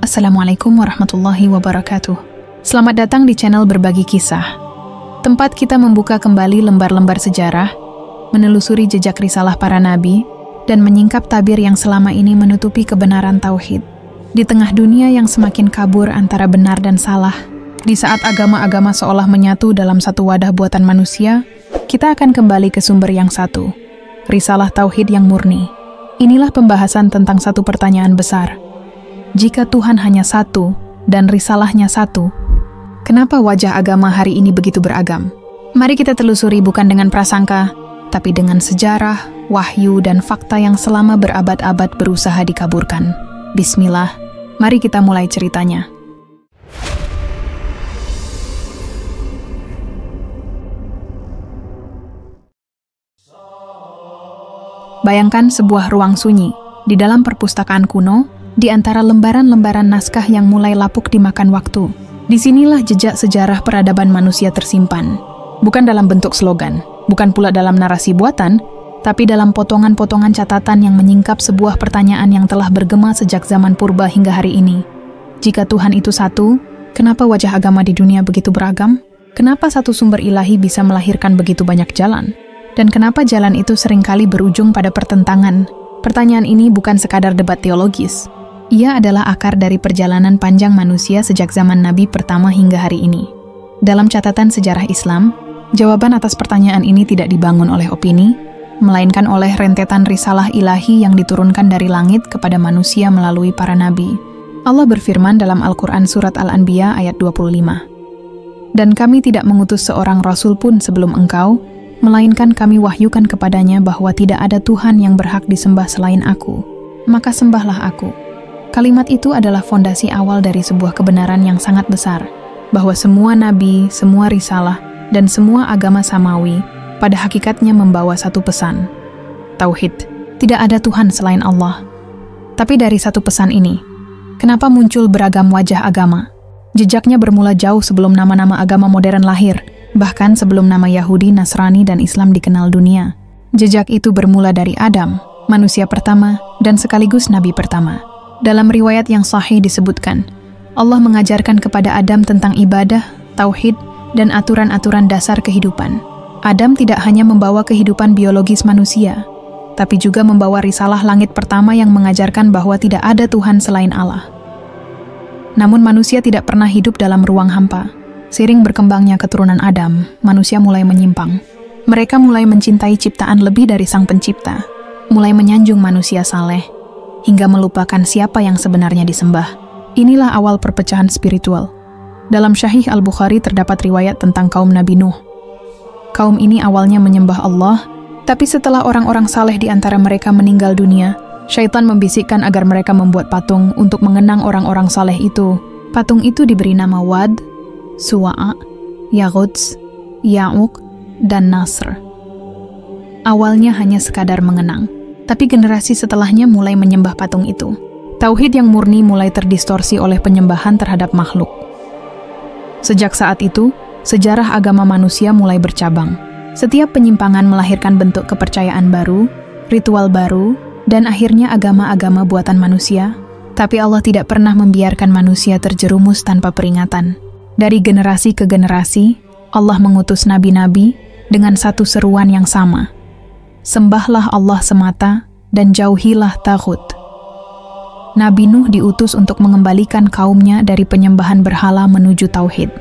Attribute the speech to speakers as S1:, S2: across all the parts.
S1: Assalamualaikum warahmatullahi wabarakatuh. Selamat datang di channel Berbagi Kisah, tempat kita membuka kembali lembar-lembar sejarah, menelusuri jejak risalah para nabi, dan menyingkap tabir yang selama ini menutupi kebenaran tauhid. Di tengah dunia yang semakin kabur antara benar dan salah, di saat agama-agama seolah menyatu dalam satu wadah buatan manusia, kita akan kembali ke sumber yang satu, risalah tauhid yang murni. Inilah pembahasan tentang satu pertanyaan besar. Jika Tuhan hanya satu dan risalahnya satu, kenapa wajah agama hari ini begitu beragam? Mari kita telusuri bukan dengan prasangka, tapi dengan sejarah, wahyu, dan fakta yang selama berabad-abad berusaha dikaburkan. Bismillah, mari kita mulai ceritanya. Bayangkan sebuah ruang sunyi di dalam perpustakaan kuno, di antara lembaran-lembaran naskah yang mulai lapuk dimakan waktu. Disinilah jejak sejarah peradaban manusia tersimpan. Bukan dalam bentuk slogan, bukan pula dalam narasi buatan, tapi dalam potongan-potongan catatan yang menyingkap sebuah pertanyaan yang telah bergema sejak zaman purba hingga hari ini. Jika Tuhan itu satu, kenapa wajah agama di dunia begitu beragam? Kenapa satu sumber ilahi bisa melahirkan begitu banyak jalan? Dan kenapa jalan itu seringkali berujung pada pertentangan? Pertanyaan ini bukan sekadar debat teologis. Ia adalah akar dari perjalanan panjang manusia sejak zaman Nabi pertama hingga hari ini. Dalam catatan sejarah Islam, jawaban atas pertanyaan ini tidak dibangun oleh opini, melainkan oleh rentetan risalah ilahi yang diturunkan dari langit kepada manusia melalui para nabi. Allah berfirman dalam Al-Quran Surat Al-Anbiya ayat 25. Dan kami tidak mengutus seorang rasul pun sebelum engkau, melainkan kami wahyukan kepadanya bahwa tidak ada Tuhan yang berhak disembah selain aku, maka sembahlah aku. Kalimat itu adalah fondasi awal dari sebuah kebenaran yang sangat besar, bahwa semua nabi, semua risalah, dan semua agama samawi pada hakikatnya membawa satu pesan. Tauhid, tidak ada Tuhan selain Allah. Tapi dari satu pesan ini, kenapa muncul beragam wajah agama? Jejaknya bermula jauh sebelum nama-nama agama modern lahir, bahkan sebelum nama Yahudi, Nasrani, dan Islam dikenal dunia. Jejak itu bermula dari Adam, manusia pertama, dan sekaligus nabi pertama. Dalam riwayat yang sahih disebutkan, Allah mengajarkan kepada Adam tentang ibadah, tauhid, dan aturan-aturan dasar kehidupan. Adam tidak hanya membawa kehidupan biologis manusia, tapi juga membawa risalah langit pertama yang mengajarkan bahwa tidak ada Tuhan selain Allah. Namun manusia tidak pernah hidup dalam ruang hampa. Seiring berkembangnya keturunan Adam, manusia mulai menyimpang. Mereka mulai mencintai ciptaan lebih dari sang pencipta, mulai menyanjung manusia saleh, hingga melupakan siapa yang sebenarnya disembah. Inilah awal perpecahan spiritual. Dalam Sahih Al-Bukhari terdapat riwayat tentang kaum Nabi Nuh. Kaum ini awalnya menyembah Allah, tapi setelah orang-orang saleh di antara mereka meninggal dunia, syaitan membisikkan agar mereka membuat patung untuk mengenang orang-orang saleh itu. Patung itu diberi nama Wad, Suwa'a, Yaghutz, Ya'uq, dan Nasr. Awalnya hanya sekadar mengenang, tapi generasi setelahnya mulai menyembah patung itu. Tauhid yang murni mulai terdistorsi oleh penyembahan terhadap makhluk. Sejak saat itu, sejarah agama manusia mulai bercabang. Setiap penyimpangan melahirkan bentuk kepercayaan baru, ritual baru, dan akhirnya agama-agama buatan manusia. Tapi Allah tidak pernah membiarkan manusia terjerumus tanpa peringatan. Dari generasi ke generasi, Allah mengutus nabi-nabi dengan satu seruan yang sama. Sembahlah Allah semata dan jauhilah taghut. Nabi Nuh diutus untuk mengembalikan kaumnya dari penyembahan berhala menuju tauhid.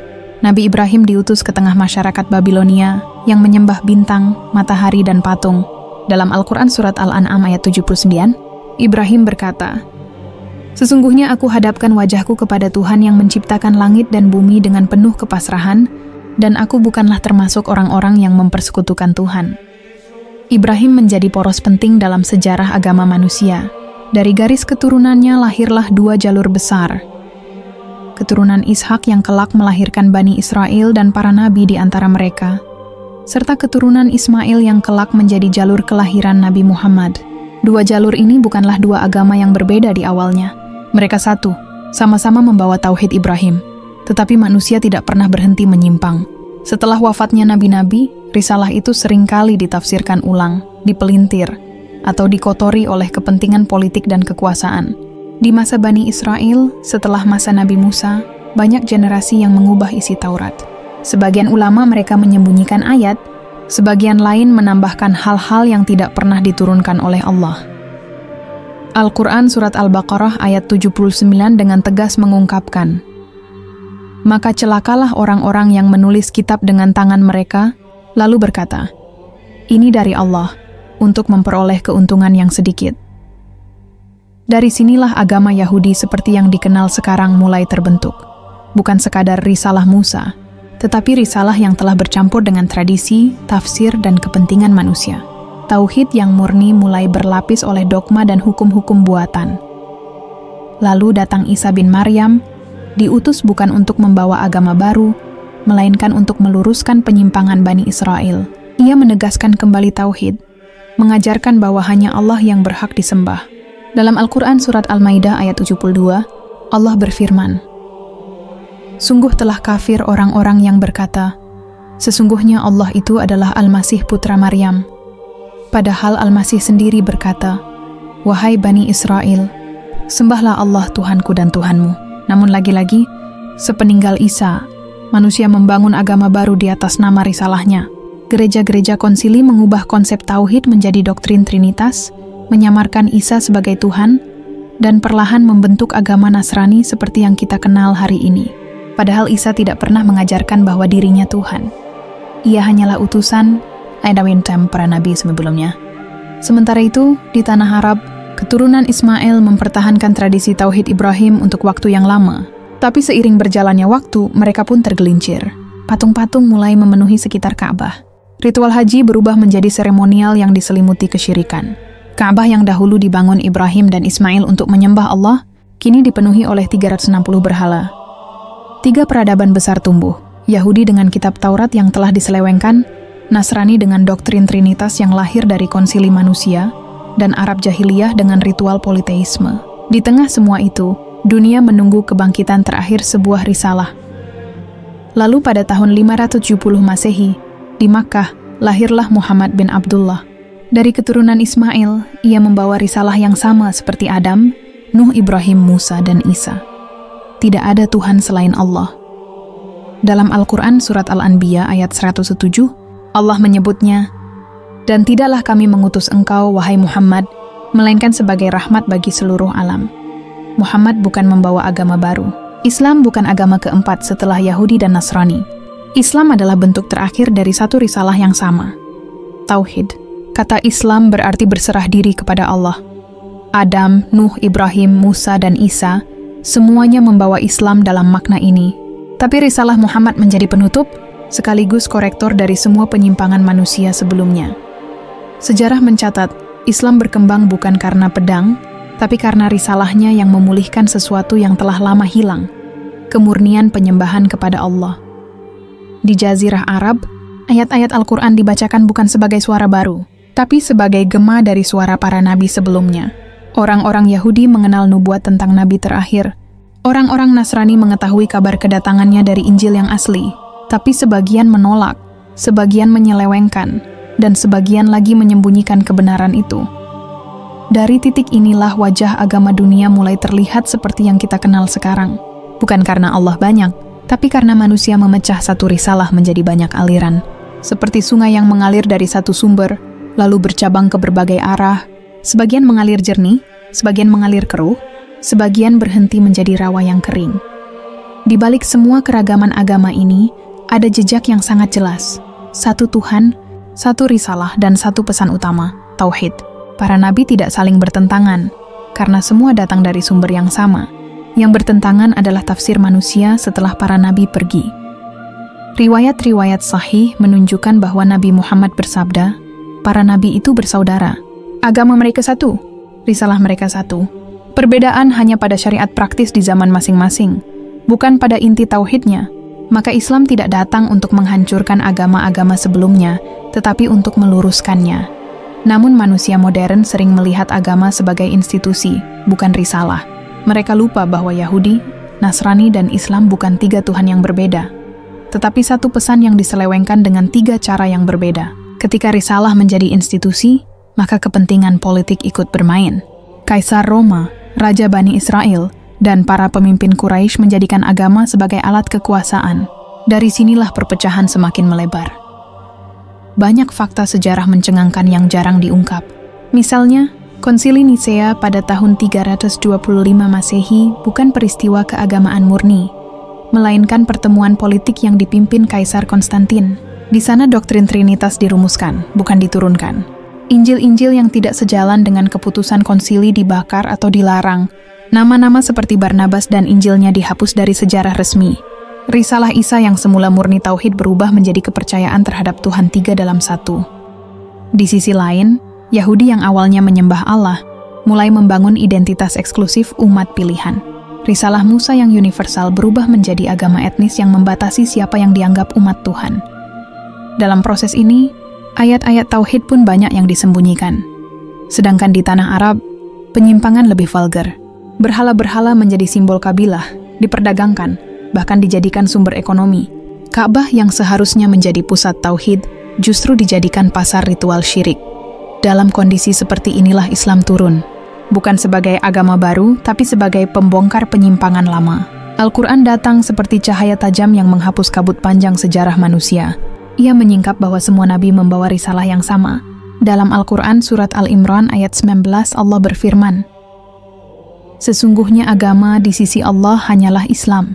S1: Nabi Ibrahim diutus ke tengah masyarakat Babilonia yang menyembah bintang, matahari, dan patung. Dalam Al-Quran Surat Al-An'am ayat 79, Ibrahim berkata, "Sesungguhnya aku hadapkan wajahku kepada Tuhan yang menciptakan langit dan bumi dengan penuh kepasrahan, dan aku bukanlah termasuk orang-orang yang mempersekutukan Tuhan." Ibrahim menjadi poros penting dalam sejarah agama manusia. Dari garis keturunannya lahirlah dua jalur besar. Keturunan Ishak yang kelak melahirkan Bani Israel dan para nabi di antara mereka, serta keturunan Ismail yang kelak menjadi jalur kelahiran Nabi Muhammad. Dua jalur ini bukanlah dua agama yang berbeda di awalnya. Mereka satu, sama-sama membawa tauhid Ibrahim, tetapi manusia tidak pernah berhenti menyimpang. Setelah wafatnya nabi-nabi, risalah itu seringkali ditafsirkan ulang, dipelintir, atau dikotori oleh kepentingan politik dan kekuasaan. Di masa Bani Israel, setelah masa Nabi Musa, banyak generasi yang mengubah isi Taurat. Sebagian ulama mereka menyembunyikan ayat, sebagian lain menambahkan hal-hal yang tidak pernah diturunkan oleh Allah. Al-Quran Surat Al-Baqarah ayat 79 dengan tegas mengungkapkan, "Maka celakalah orang-orang yang menulis kitab dengan tangan mereka, lalu berkata, 'Ini dari Allah,' untuk memperoleh keuntungan yang sedikit." Dari sinilah agama Yahudi seperti yang dikenal sekarang mulai terbentuk. Bukan sekadar risalah Musa, tetapi risalah yang telah bercampur dengan tradisi, tafsir, dan kepentingan manusia. Tauhid yang murni mulai berlapis oleh dogma dan hukum-hukum buatan. Lalu datang Isa bin Maryam, diutus bukan untuk membawa agama baru, melainkan untuk meluruskan penyimpangan Bani Israel. Ia menegaskan kembali tauhid, mengajarkan bahwa hanya Allah yang berhak disembah. Dalam Al-Quran Surat Al-Maidah ayat 72, Allah berfirman, "Sungguh telah kafir orang-orang yang berkata, sesungguhnya Allah itu adalah Al-Masih putra Maryam. Padahal Al-Masih sendiri berkata, wahai Bani Israel, sembahlah Allah Tuhanku dan Tuhanmu." Namun lagi-lagi, sepeninggal Isa, manusia membangun agama baru di atas nama risalahnya. Gereja-gereja konsili mengubah konsep tauhid menjadi doktrin Trinitas, menyamarkan Isa sebagai Tuhan, dan perlahan membentuk agama Nasrani seperti yang kita kenal hari ini. Padahal Isa tidak pernah mengajarkan bahwa dirinya Tuhan. Ia hanyalah utusan, para nabi sebelumnya. Sementara itu, di tanah Arab, keturunan Ismail mempertahankan tradisi tauhid Ibrahim untuk waktu yang lama. Tapi seiring berjalannya waktu, mereka pun tergelincir. Patung-patung mulai memenuhi sekitar Ka'bah. Ritual haji berubah menjadi seremonial yang diselimuti kesyirikan. Ka'bah yang dahulu dibangun Ibrahim dan Ismail untuk menyembah Allah, kini dipenuhi oleh 360 berhala. 3 peradaban besar tumbuh, Yahudi dengan kitab Taurat yang telah diselewengkan, Nasrani dengan doktrin Trinitas yang lahir dari konsili manusia, dan Arab Jahiliyah dengan ritual politeisme. Di tengah semua itu, dunia menunggu kebangkitan terakhir sebuah risalah. Lalu pada tahun 570 Masehi, di Makkah, lahirlah Muhammad bin Abdullah. Dari keturunan Ismail, ia membawa risalah yang sama seperti Adam, Nuh, Ibrahim, Musa, dan Isa. Tidak ada Tuhan selain Allah. Dalam Al-Quran Surat Al-Anbiya ayat 107, Allah menyebutnya, "Dan tidaklah kami mengutus engkau, wahai Muhammad, melainkan sebagai rahmat bagi seluruh alam." Muhammad bukan membawa agama baru. Islam bukan agama keempat setelah Yahudi dan Nasrani. Islam adalah bentuk terakhir dari satu risalah yang sama, Tauhid. Kata Islam berarti berserah diri kepada Allah. Adam, Nuh, Ibrahim, Musa, dan Isa, semuanya membawa Islam dalam makna ini. Tapi risalah Muhammad menjadi penutup, sekaligus korektor dari semua penyimpangan manusia sebelumnya. Sejarah mencatat, Islam berkembang bukan karena pedang, tapi karena risalahnya yang memulihkan sesuatu yang telah lama hilang, kemurnian penyembahan kepada Allah. Di Jazirah Arab, ayat-ayat Al-Quran dibacakan bukan sebagai suara baru, tapi sebagai gema dari suara para nabi sebelumnya. Orang-orang Yahudi mengenal nubuat tentang nabi terakhir. Orang-orang Nasrani mengetahui kabar kedatangannya dari Injil yang asli, tapi sebagian menolak, sebagian menyelewengkan, dan sebagian lagi menyembunyikan kebenaran itu. Dari titik inilah wajah agama dunia mulai terlihat seperti yang kita kenal sekarang. Bukan karena Allah banyak, tapi karena manusia memecah satu risalah menjadi banyak aliran. Seperti sungai yang mengalir dari satu sumber, lalu bercabang ke berbagai arah, sebagian mengalir jernih, sebagian mengalir keruh, sebagian berhenti menjadi rawa yang kering. Di balik semua keragaman agama ini, ada jejak yang sangat jelas. Satu Tuhan, satu risalah, dan satu pesan utama, Tauhid. Para nabi tidak saling bertentangan, karena semua datang dari sumber yang sama. Yang bertentangan adalah tafsir manusia setelah para nabi pergi. Riwayat-riwayat sahih menunjukkan bahwa Nabi Muhammad bersabda, para nabi itu bersaudara. Agama mereka satu, risalah mereka satu. Perbedaan hanya pada syariat praktis di zaman masing-masing, bukan pada inti tauhidnya. Maka Islam tidak datang untuk menghancurkan agama-agama sebelumnya, tetapi untuk meluruskannya. Namun manusia modern sering melihat agama sebagai institusi, bukan risalah. Mereka lupa bahwa Yahudi, Nasrani, dan Islam bukan 3 Tuhan yang berbeda, tetapi satu pesan yang diselewengkan dengan 3 cara yang berbeda. Ketika risalah menjadi institusi, maka kepentingan politik ikut bermain. Kaisar Roma, Raja Bani Israel, dan para pemimpin Quraisy menjadikan agama sebagai alat kekuasaan. Dari sinilah perpecahan semakin melebar. Banyak fakta sejarah mencengangkan yang jarang diungkap. Misalnya, Konsili Nisea pada tahun 325 Masehi bukan peristiwa keagamaan murni, melainkan pertemuan politik yang dipimpin Kaisar Konstantin. Di sana doktrin Trinitas dirumuskan, bukan diturunkan. Injil-injil yang tidak sejalan dengan keputusan konsili dibakar atau dilarang. Nama-nama seperti Barnabas dan Injilnya dihapus dari sejarah resmi. Risalah Isa yang semula murni tauhid berubah menjadi kepercayaan terhadap Tuhan tiga dalam satu. Di sisi lain, Yahudi yang awalnya menyembah Allah, mulai membangun identitas eksklusif umat pilihan. Risalah Musa yang universal berubah menjadi agama etnis yang membatasi siapa yang dianggap umat Tuhan. Dalam proses ini, ayat-ayat tauhid pun banyak yang disembunyikan. Sedangkan di tanah Arab, penyimpangan lebih vulgar. Berhala-berhala menjadi simbol kabilah, diperdagangkan, bahkan dijadikan sumber ekonomi. Ka'bah yang seharusnya menjadi pusat tauhid, justru dijadikan pasar ritual syirik. Dalam kondisi seperti inilah Islam turun. Bukan sebagai agama baru, tapi sebagai pembongkar penyimpangan lama. Al-Quran datang seperti cahaya tajam yang menghapus kabut panjang sejarah manusia. Ia menyingkap bahwa semua nabi membawa risalah yang sama. Dalam Al-Quran surat Al-Imran ayat 19 Allah berfirman, "Sesungguhnya agama di sisi Allah hanyalah Islam."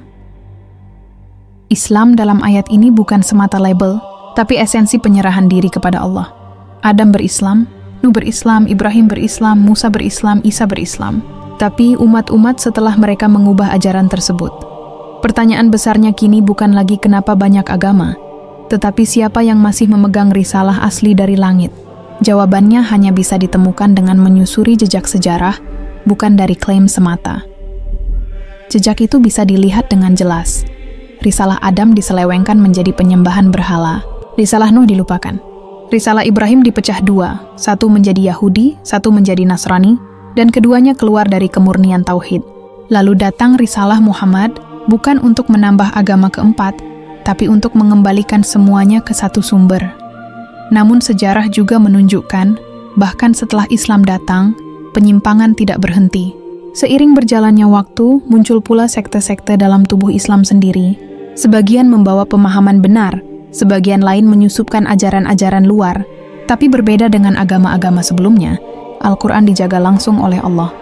S1: Islam dalam ayat ini bukan semata label, tapi esensi penyerahan diri kepada Allah. Adam berislam, Nuh berislam, Ibrahim berislam, Musa berislam, Isa berislam. Tapi umat-umat setelah mereka mengubah ajaran tersebut. Pertanyaan besarnya kini bukan lagi kenapa banyak agama, tetapi siapa yang masih memegang risalah asli dari langit. Jawabannya hanya bisa ditemukan dengan menyusuri jejak sejarah, bukan dari klaim semata. Jejak itu bisa dilihat dengan jelas. Risalah Adam diselewengkan menjadi penyembahan berhala. Risalah Nuh dilupakan. Risalah Ibrahim dipecah dua, satu menjadi Yahudi, satu menjadi Nasrani, dan keduanya keluar dari kemurnian tauhid. Lalu datang risalah Muhammad, bukan untuk menambah agama keempat, tapi untuk mengembalikan semuanya ke satu sumber. Namun sejarah juga menunjukkan, bahkan setelah Islam datang, penyimpangan tidak berhenti. Seiring berjalannya waktu, muncul pula sekte-sekte dalam tubuh Islam sendiri. Sebagian membawa pemahaman benar, sebagian lain menyusupkan ajaran-ajaran luar, tapi berbeda dengan agama-agama sebelumnya. Al-Quran dijaga langsung oleh Allah.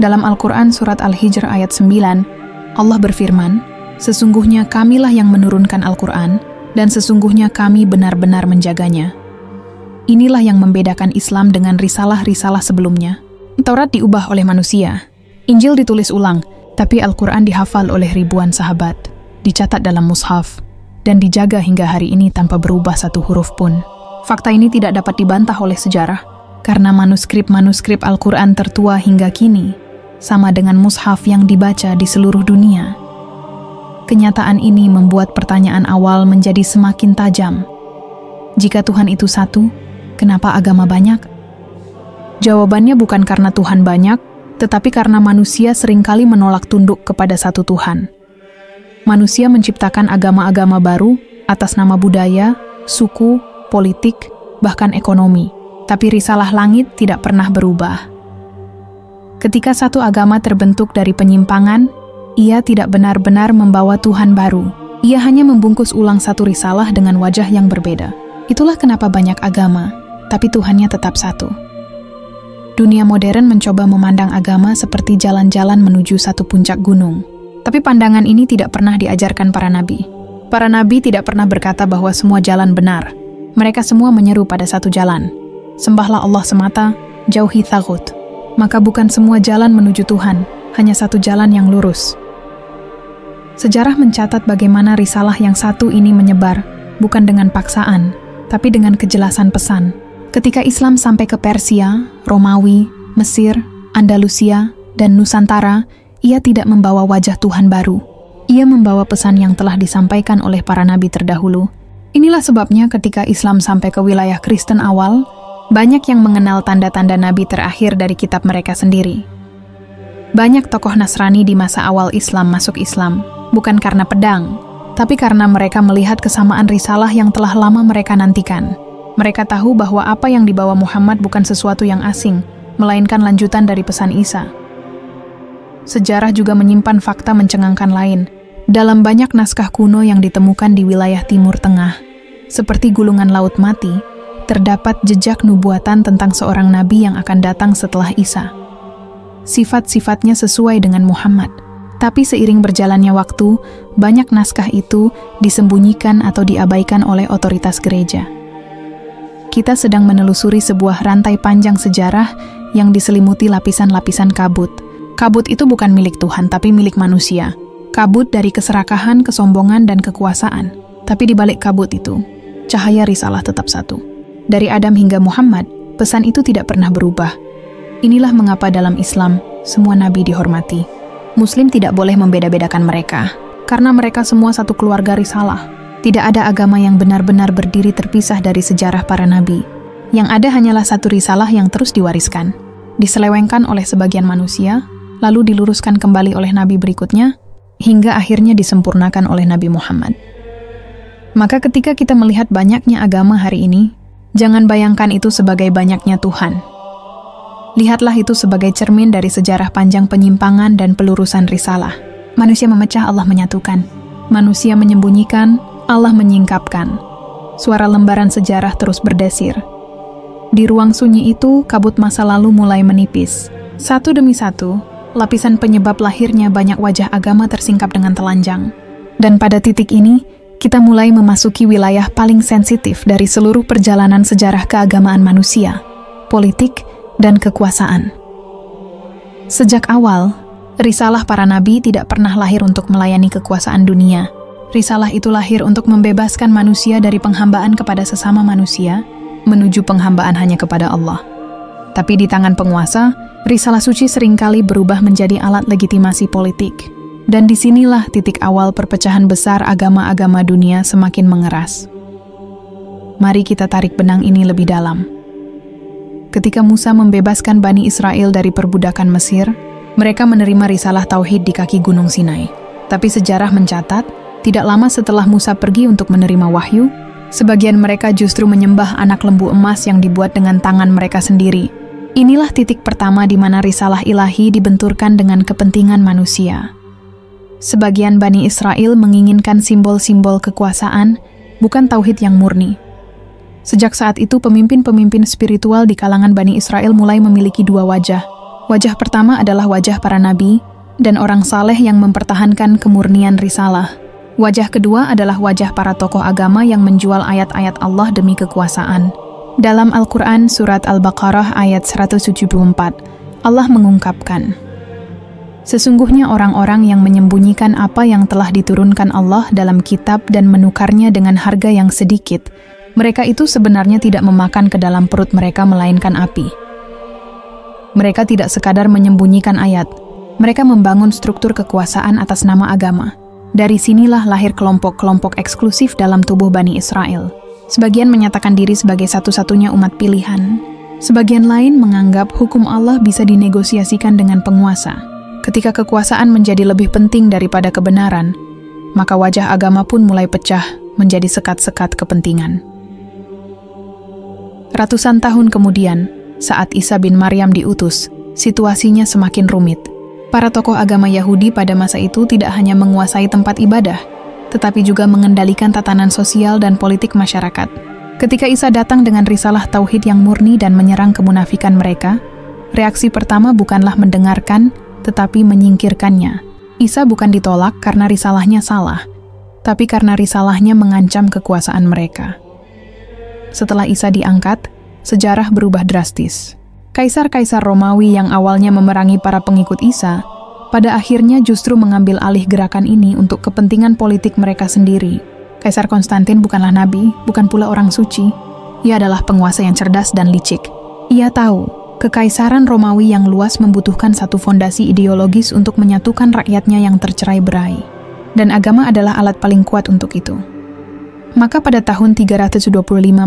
S1: Dalam Al-Quran surat Al-Hijr ayat 9, Allah berfirman, "Sesungguhnya kamilah yang menurunkan Al-Quran, dan sesungguhnya kami benar-benar menjaganya." Inilah yang membedakan Islam dengan risalah-risalah sebelumnya. Taurat diubah oleh manusia, Injil ditulis ulang, tapi Al-Quran dihafal oleh ribuan sahabat, dicatat dalam mushaf, dan dijaga hingga hari ini tanpa berubah satu huruf pun. Fakta ini tidak dapat dibantah oleh sejarah, karena manuskrip-manuskrip Al-Quran tertua hingga kini, sama dengan mushaf yang dibaca di seluruh dunia. Kenyataan ini membuat pertanyaan awal menjadi semakin tajam. Jika Tuhan itu satu, kenapa agama banyak? Jawabannya bukan karena Tuhan banyak, tetapi karena manusia seringkali menolak tunduk kepada satu Tuhan. Manusia menciptakan agama-agama baru atas nama budaya, suku, politik, bahkan ekonomi. Tapi risalah langit tidak pernah berubah. Ketika satu agama terbentuk dari penyimpangan, ia tidak benar-benar membawa Tuhan baru. Ia hanya membungkus ulang satu risalah dengan wajah yang berbeda. Itulah kenapa banyak agama, tapi Tuhannya tetap satu. Dunia modern mencoba memandang agama seperti jalan-jalan menuju satu puncak gunung. Tapi pandangan ini tidak pernah diajarkan para nabi. Para nabi tidak pernah berkata bahwa semua jalan benar. Mereka semua menyeru pada satu jalan. Sembahlah Allah semata, jauhi taghut. Maka bukan semua jalan menuju Tuhan, hanya satu jalan yang lurus. Sejarah mencatat bagaimana risalah yang satu ini menyebar, bukan dengan paksaan, tapi dengan kejelasan pesan. Ketika Islam sampai ke Persia, Romawi, Mesir, Andalusia, dan Nusantara, ia tidak membawa wajah Tuhan baru. Ia membawa pesan yang telah disampaikan oleh para nabi terdahulu. Inilah sebabnya ketika Islam sampai ke wilayah Kristen awal, banyak yang mengenal tanda-tanda nabi terakhir dari kitab mereka sendiri. Banyak tokoh Nasrani di masa awal Islam masuk Islam, bukan karena pedang, tapi karena mereka melihat kesamaan risalah yang telah lama mereka nantikan. Mereka tahu bahwa apa yang dibawa Muhammad bukan sesuatu yang asing, melainkan lanjutan dari pesan Isa. Sejarah juga menyimpan fakta mencengangkan lain. Dalam banyak naskah kuno yang ditemukan di wilayah Timur Tengah, seperti Gulungan Laut Mati, terdapat jejak nubuatan tentang seorang nabi yang akan datang setelah Isa. Sifat-sifatnya sesuai dengan Muhammad, tapi seiring berjalannya waktu, banyak naskah itu disembunyikan atau diabaikan oleh otoritas gereja. Kita sedang menelusuri sebuah rantai panjang sejarah yang diselimuti lapisan-lapisan kabut. Kabut itu bukan milik Tuhan, tapi milik manusia. Kabut dari keserakahan, kesombongan, dan kekuasaan. Tapi di balik kabut itu, cahaya risalah tetap satu. Dari Adam hingga Muhammad, pesan itu tidak pernah berubah. Inilah mengapa dalam Islam, semua nabi dihormati. Muslim tidak boleh membeda-bedakan mereka, karena mereka semua satu keluarga risalah. Tidak ada agama yang benar-benar berdiri terpisah dari sejarah para nabi. Yang ada hanyalah satu risalah yang terus diwariskan, diselewengkan oleh sebagian manusia, lalu diluruskan kembali oleh nabi berikutnya, hingga akhirnya disempurnakan oleh Nabi Muhammad. Maka ketika kita melihat banyaknya agama hari ini, jangan bayangkan itu sebagai banyaknya Tuhan. Lihatlah itu sebagai cermin dari sejarah panjang penyimpangan dan pelurusan risalah. Manusia memecah, Allah menyatukan. Manusia menyembunyikan, Allah menyingkapkan. Suara lembaran sejarah terus berdesir. Di ruang sunyi itu, kabut masa lalu mulai menipis. Satu demi satu, lapisan penyebab lahirnya banyak wajah agama tersingkap dengan telanjang. Dan pada titik ini, kita mulai memasuki wilayah paling sensitif dari seluruh perjalanan sejarah keagamaan manusia, politik, dan kekuasaan. Sejak awal, risalah para nabi tidak pernah lahir untuk melayani kekuasaan dunia. Risalah itu lahir untuk membebaskan manusia dari penghambaan kepada sesama manusia, menuju penghambaan hanya kepada Allah. Tapi di tangan penguasa, risalah suci seringkali berubah menjadi alat legitimasi politik. Dan disinilah titik awal perpecahan besar agama-agama dunia semakin mengeras. Mari kita tarik benang ini lebih dalam. Ketika Musa membebaskan Bani Israel dari perbudakan Mesir, mereka menerima risalah Tauhid di kaki Gunung Sinai. Tapi sejarah mencatat, tidak lama setelah Musa pergi untuk menerima wahyu, sebagian mereka justru menyembah anak lembu emas yang dibuat dengan tangan mereka sendiri. Inilah titik pertama di mana risalah ilahi dibenturkan dengan kepentingan manusia. Sebagian Bani Israel menginginkan simbol-simbol kekuasaan, bukan tauhid yang murni. Sejak saat itu, pemimpin-pemimpin spiritual di kalangan Bani Israel mulai memiliki dua wajah. Wajah pertama adalah wajah para nabi dan orang saleh yang mempertahankan kemurnian risalah. Wajah kedua adalah wajah para tokoh agama yang menjual ayat-ayat Allah demi kekuasaan. Dalam Al-Quran Surat Al-Baqarah ayat 174, Allah mengungkapkan, "Sesungguhnya orang-orang yang menyembunyikan apa yang telah diturunkan Allah dalam kitab dan menukarnya dengan harga yang sedikit, mereka itu sebenarnya tidak memakan ke dalam perut mereka melainkan api." Mereka tidak sekadar menyembunyikan ayat, mereka membangun struktur kekuasaan atas nama agama. Dari sinilah lahir kelompok-kelompok eksklusif dalam tubuh Bani Israel. Sebagian menyatakan diri sebagai satu-satunya umat pilihan. Sebagian lain menganggap hukum Allah bisa dinegosiasikan dengan penguasa. Ketika kekuasaan menjadi lebih penting daripada kebenaran, maka wajah agama pun mulai pecah menjadi sekat-sekat kepentingan. Ratusan tahun kemudian, saat Isa bin Maryam diutus, situasinya semakin rumit. Para tokoh agama Yahudi pada masa itu tidak hanya menguasai tempat ibadah, tetapi juga mengendalikan tatanan sosial dan politik masyarakat. Ketika Isa datang dengan risalah tauhid yang murni dan menyerang kemunafikan mereka, reaksi pertama bukanlah mendengarkan, tetapi menyingkirkannya. Isa bukan ditolak karena risalahnya salah, tapi karena risalahnya mengancam kekuasaan mereka. Setelah Isa diangkat, sejarah berubah drastis. Kaisar-kaisar Romawi yang awalnya memerangi para pengikut Isa, pada akhirnya justru mengambil alih gerakan ini untuk kepentingan politik mereka sendiri. Kaisar Konstantin bukanlah nabi, bukan pula orang suci. Ia adalah penguasa yang cerdas dan licik. Ia tahu, kekaisaran Romawi yang luas membutuhkan satu fondasi ideologis untuk menyatukan rakyatnya yang tercerai-berai. Dan agama adalah alat paling kuat untuk itu. Maka pada tahun 325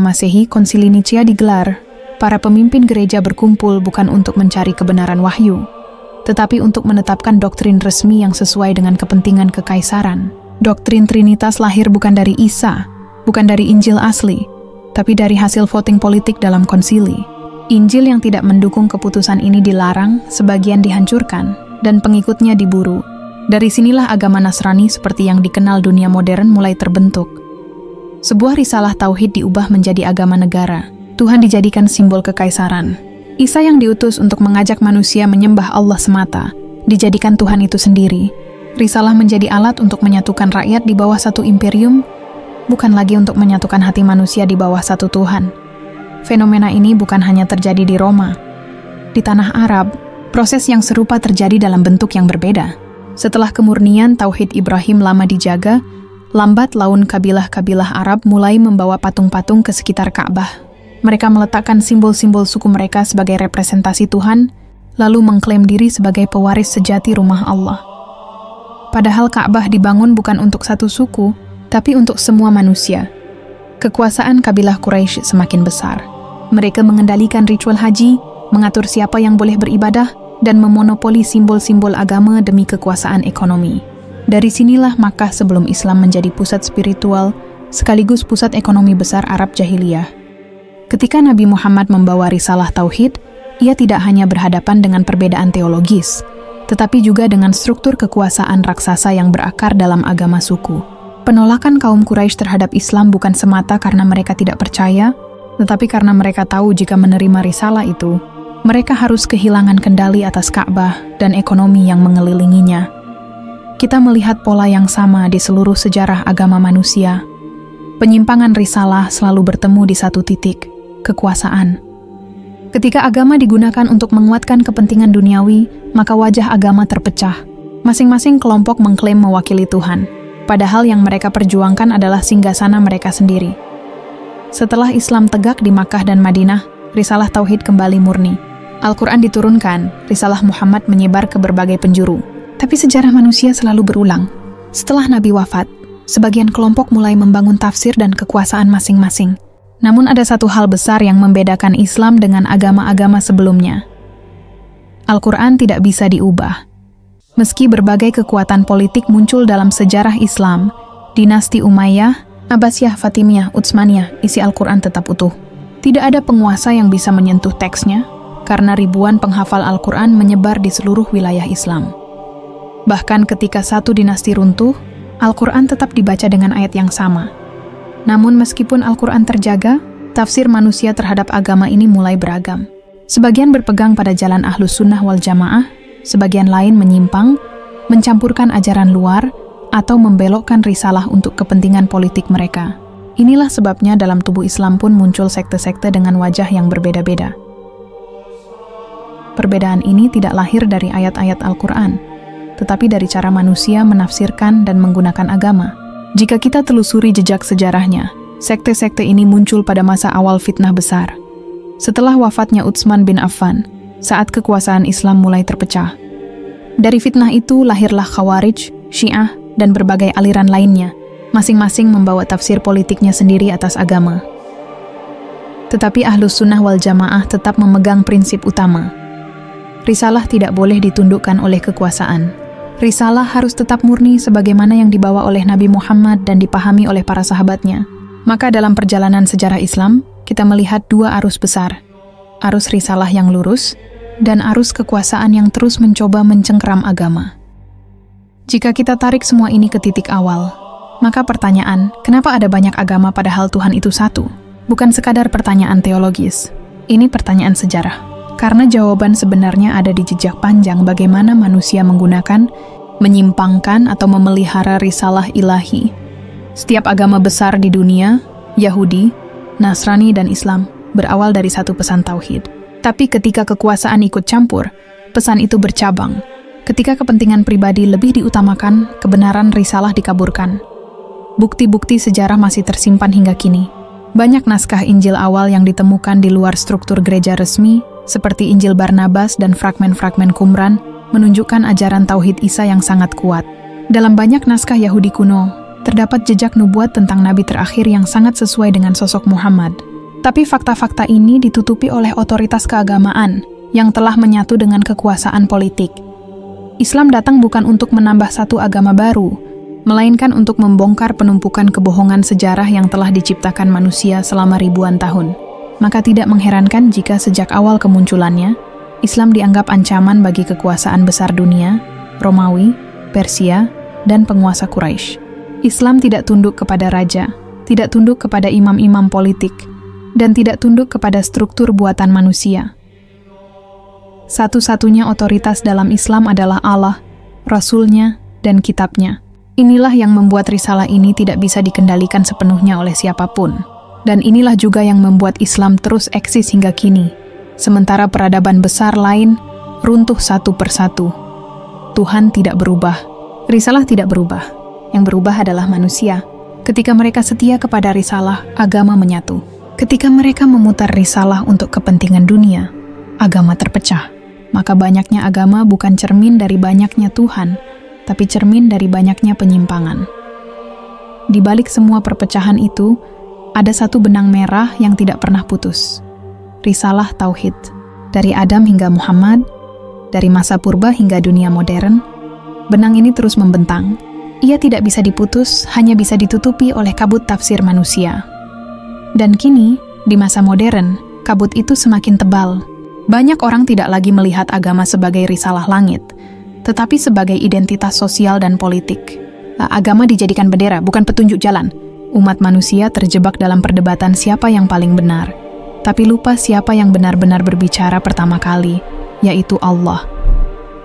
S1: Masehi, Konsili Nicea digelar. Para pemimpin gereja berkumpul bukan untuk mencari kebenaran wahyu, tetapi untuk menetapkan doktrin resmi yang sesuai dengan kepentingan kekaisaran. Doktrin Trinitas lahir bukan dari Isa, bukan dari Injil asli, tapi dari hasil voting politik dalam konsili. Injil yang tidak mendukung keputusan ini dilarang, sebagian dihancurkan, dan pengikutnya diburu. Dari sinilah agama Nasrani seperti yang dikenal dunia modern mulai terbentuk. Sebuah risalah tauhid diubah menjadi agama negara. Tuhan dijadikan simbol kekaisaran. Isa yang diutus untuk mengajak manusia menyembah Allah semata, dijadikan Tuhan itu sendiri. Risalah menjadi alat untuk menyatukan rakyat di bawah satu imperium, bukan lagi untuk menyatukan hati manusia di bawah satu Tuhan. Fenomena ini bukan hanya terjadi di Roma. Di tanah Arab, proses yang serupa terjadi dalam bentuk yang berbeda. Setelah kemurnian tauhid Ibrahim lama dijaga, lambat laun kabilah-kabilah Arab mulai membawa patung-patung ke sekitar Ka'bah. Mereka meletakkan simbol-simbol suku mereka sebagai representasi Tuhan, lalu mengklaim diri sebagai pewaris sejati rumah Allah. Padahal Ka'bah dibangun bukan untuk satu suku, tapi untuk semua manusia. Kekuasaan kabilah Quraisy semakin besar. Mereka mengendalikan ritual haji, mengatur siapa yang boleh beribadah, dan memonopoli simbol-simbol agama demi kekuasaan ekonomi. Dari sinilah Makkah sebelum Islam menjadi pusat spiritual, sekaligus pusat ekonomi besar Arab Jahiliyah. Ketika Nabi Muhammad membawa risalah tauhid, ia tidak hanya berhadapan dengan perbedaan teologis, tetapi juga dengan struktur kekuasaan raksasa yang berakar dalam agama suku. Penolakan kaum Quraisy terhadap Islam bukan semata karena mereka tidak percaya, tetapi karena mereka tahu jika menerima risalah itu, mereka harus kehilangan kendali atas Ka'bah dan ekonomi yang mengelilinginya. Kita melihat pola yang sama di seluruh sejarah agama manusia. Penyimpangan risalah selalu bertemu di satu titik, kekuasaan. Ketika agama digunakan untuk menguatkan kepentingan duniawi, maka wajah agama terpecah. Masing-masing kelompok mengklaim mewakili Tuhan, padahal yang mereka perjuangkan adalah singgasana mereka sendiri. Setelah Islam tegak di Makkah dan Madinah, risalah tauhid kembali murni. Al-Quran diturunkan, risalah Muhammad menyebar ke berbagai penjuru. Tapi sejarah manusia selalu berulang. Setelah Nabi wafat, sebagian kelompok mulai membangun tafsir dan kekuasaan masing-masing. Namun ada satu hal besar yang membedakan Islam dengan agama-agama sebelumnya. Al-Quran tidak bisa diubah. Meski berbagai kekuatan politik muncul dalam sejarah Islam, dinasti Umayyah, Abbasiyah, Fatimiyah, Utsmaniyah, isi Al-Quran tetap utuh. Tidak ada penguasa yang bisa menyentuh teksnya, karena ribuan penghafal Al-Quran menyebar di seluruh wilayah Islam. Bahkan ketika satu dinasti runtuh, Al-Quran tetap dibaca dengan ayat yang sama. Namun meskipun Al-Quran terjaga, tafsir manusia terhadap agama ini mulai beragam. Sebagian berpegang pada jalan Ahlus Sunnah wal Jamaah, sebagian lain menyimpang, mencampurkan ajaran luar, atau membelokkan risalah untuk kepentingan politik mereka. Inilah sebabnya dalam tubuh Islam pun muncul sekte-sekte dengan wajah yang berbeda-beda. Perbedaan ini tidak lahir dari ayat-ayat Al-Quran, tetapi dari cara manusia menafsirkan dan menggunakan agama. Jika kita telusuri jejak sejarahnya, sekte-sekte ini muncul pada masa awal fitnah besar. Setelah wafatnya Utsman bin Affan, saat kekuasaan Islam mulai terpecah. Dari fitnah itu lahirlah Khawarij, Syiah, dan berbagai aliran lainnya, masing-masing membawa tafsir politiknya sendiri atas agama. Tetapi Ahlus Sunnah wal Jamaah tetap memegang prinsip utama. Risalah tidak boleh ditundukkan oleh kekuasaan. Risalah harus tetap murni sebagaimana yang dibawa oleh Nabi Muhammad dan dipahami oleh para sahabatnya. Maka dalam perjalanan sejarah Islam, kita melihat dua arus besar. Arus risalah yang lurus, dan arus kekuasaan yang terus mencoba mencengkeram agama. Jika kita tarik semua ini ke titik awal, maka pertanyaan, kenapa ada banyak agama padahal Tuhan itu satu? Bukan sekadar pertanyaan teologis. Ini pertanyaan sejarah. Karena jawaban sebenarnya ada di jejak panjang bagaimana manusia menggunakan, menyimpangkan atau memelihara risalah ilahi. Setiap agama besar di dunia, Yahudi, Nasrani, dan Islam, berawal dari satu pesan tauhid. Tapi ketika kekuasaan ikut campur, pesan itu bercabang. Ketika kepentingan pribadi lebih diutamakan, kebenaran risalah dikaburkan. Bukti-bukti sejarah masih tersimpan hingga kini. Banyak naskah Injil awal yang ditemukan di luar struktur gereja resmi, seperti Injil Barnabas dan fragmen-fragmen Qumran, menunjukkan ajaran Tauhid Isa yang sangat kuat. Dalam banyak naskah Yahudi kuno, terdapat jejak nubuat tentang Nabi terakhir yang sangat sesuai dengan sosok Muhammad. Tapi fakta-fakta ini ditutupi oleh otoritas keagamaan yang telah menyatu dengan kekuasaan politik. Islam datang bukan untuk menambah satu agama baru, melainkan untuk membongkar penumpukan kebohongan sejarah yang telah diciptakan manusia selama ribuan tahun. Maka tidak mengherankan jika sejak awal kemunculannya, Islam dianggap ancaman bagi kekuasaan besar dunia, Romawi, Persia, dan penguasa Quraisy. Islam tidak tunduk kepada raja, tidak tunduk kepada imam-imam politik, dan tidak tunduk kepada struktur buatan manusia. Satu-satunya otoritas dalam Islam adalah Allah, Rasul-Nya, dan Kitab-Nya. Inilah yang membuat risalah ini tidak bisa dikendalikan sepenuhnya oleh siapapun. Dan inilah juga yang membuat Islam terus eksis hingga kini. Sementara peradaban besar lain runtuh satu persatu. Tuhan tidak berubah. Risalah tidak berubah. Yang berubah adalah manusia. Ketika mereka setia kepada risalah, agama menyatu. Ketika mereka memutar risalah untuk kepentingan dunia, agama terpecah. Maka banyaknya agama bukan cermin dari banyaknya Tuhan, tapi cermin dari banyaknya penyimpangan. Di balik semua perpecahan itu, ada satu benang merah yang tidak pernah putus. Risalah Tauhid. Dari Adam hingga Muhammad, dari masa purba hingga dunia modern, benang ini terus membentang. Ia tidak bisa diputus, hanya bisa ditutupi oleh kabut tafsir manusia. Dan kini, di masa modern, kabut itu semakin tebal. Banyak orang tidak lagi melihat agama sebagai risalah langit, tetapi sebagai identitas sosial dan politik. Agama dijadikan bendera, bukan petunjuk jalan. Umat manusia terjebak dalam perdebatan siapa yang paling benar, tapi lupa siapa yang benar-benar berbicara pertama kali, yaitu Allah.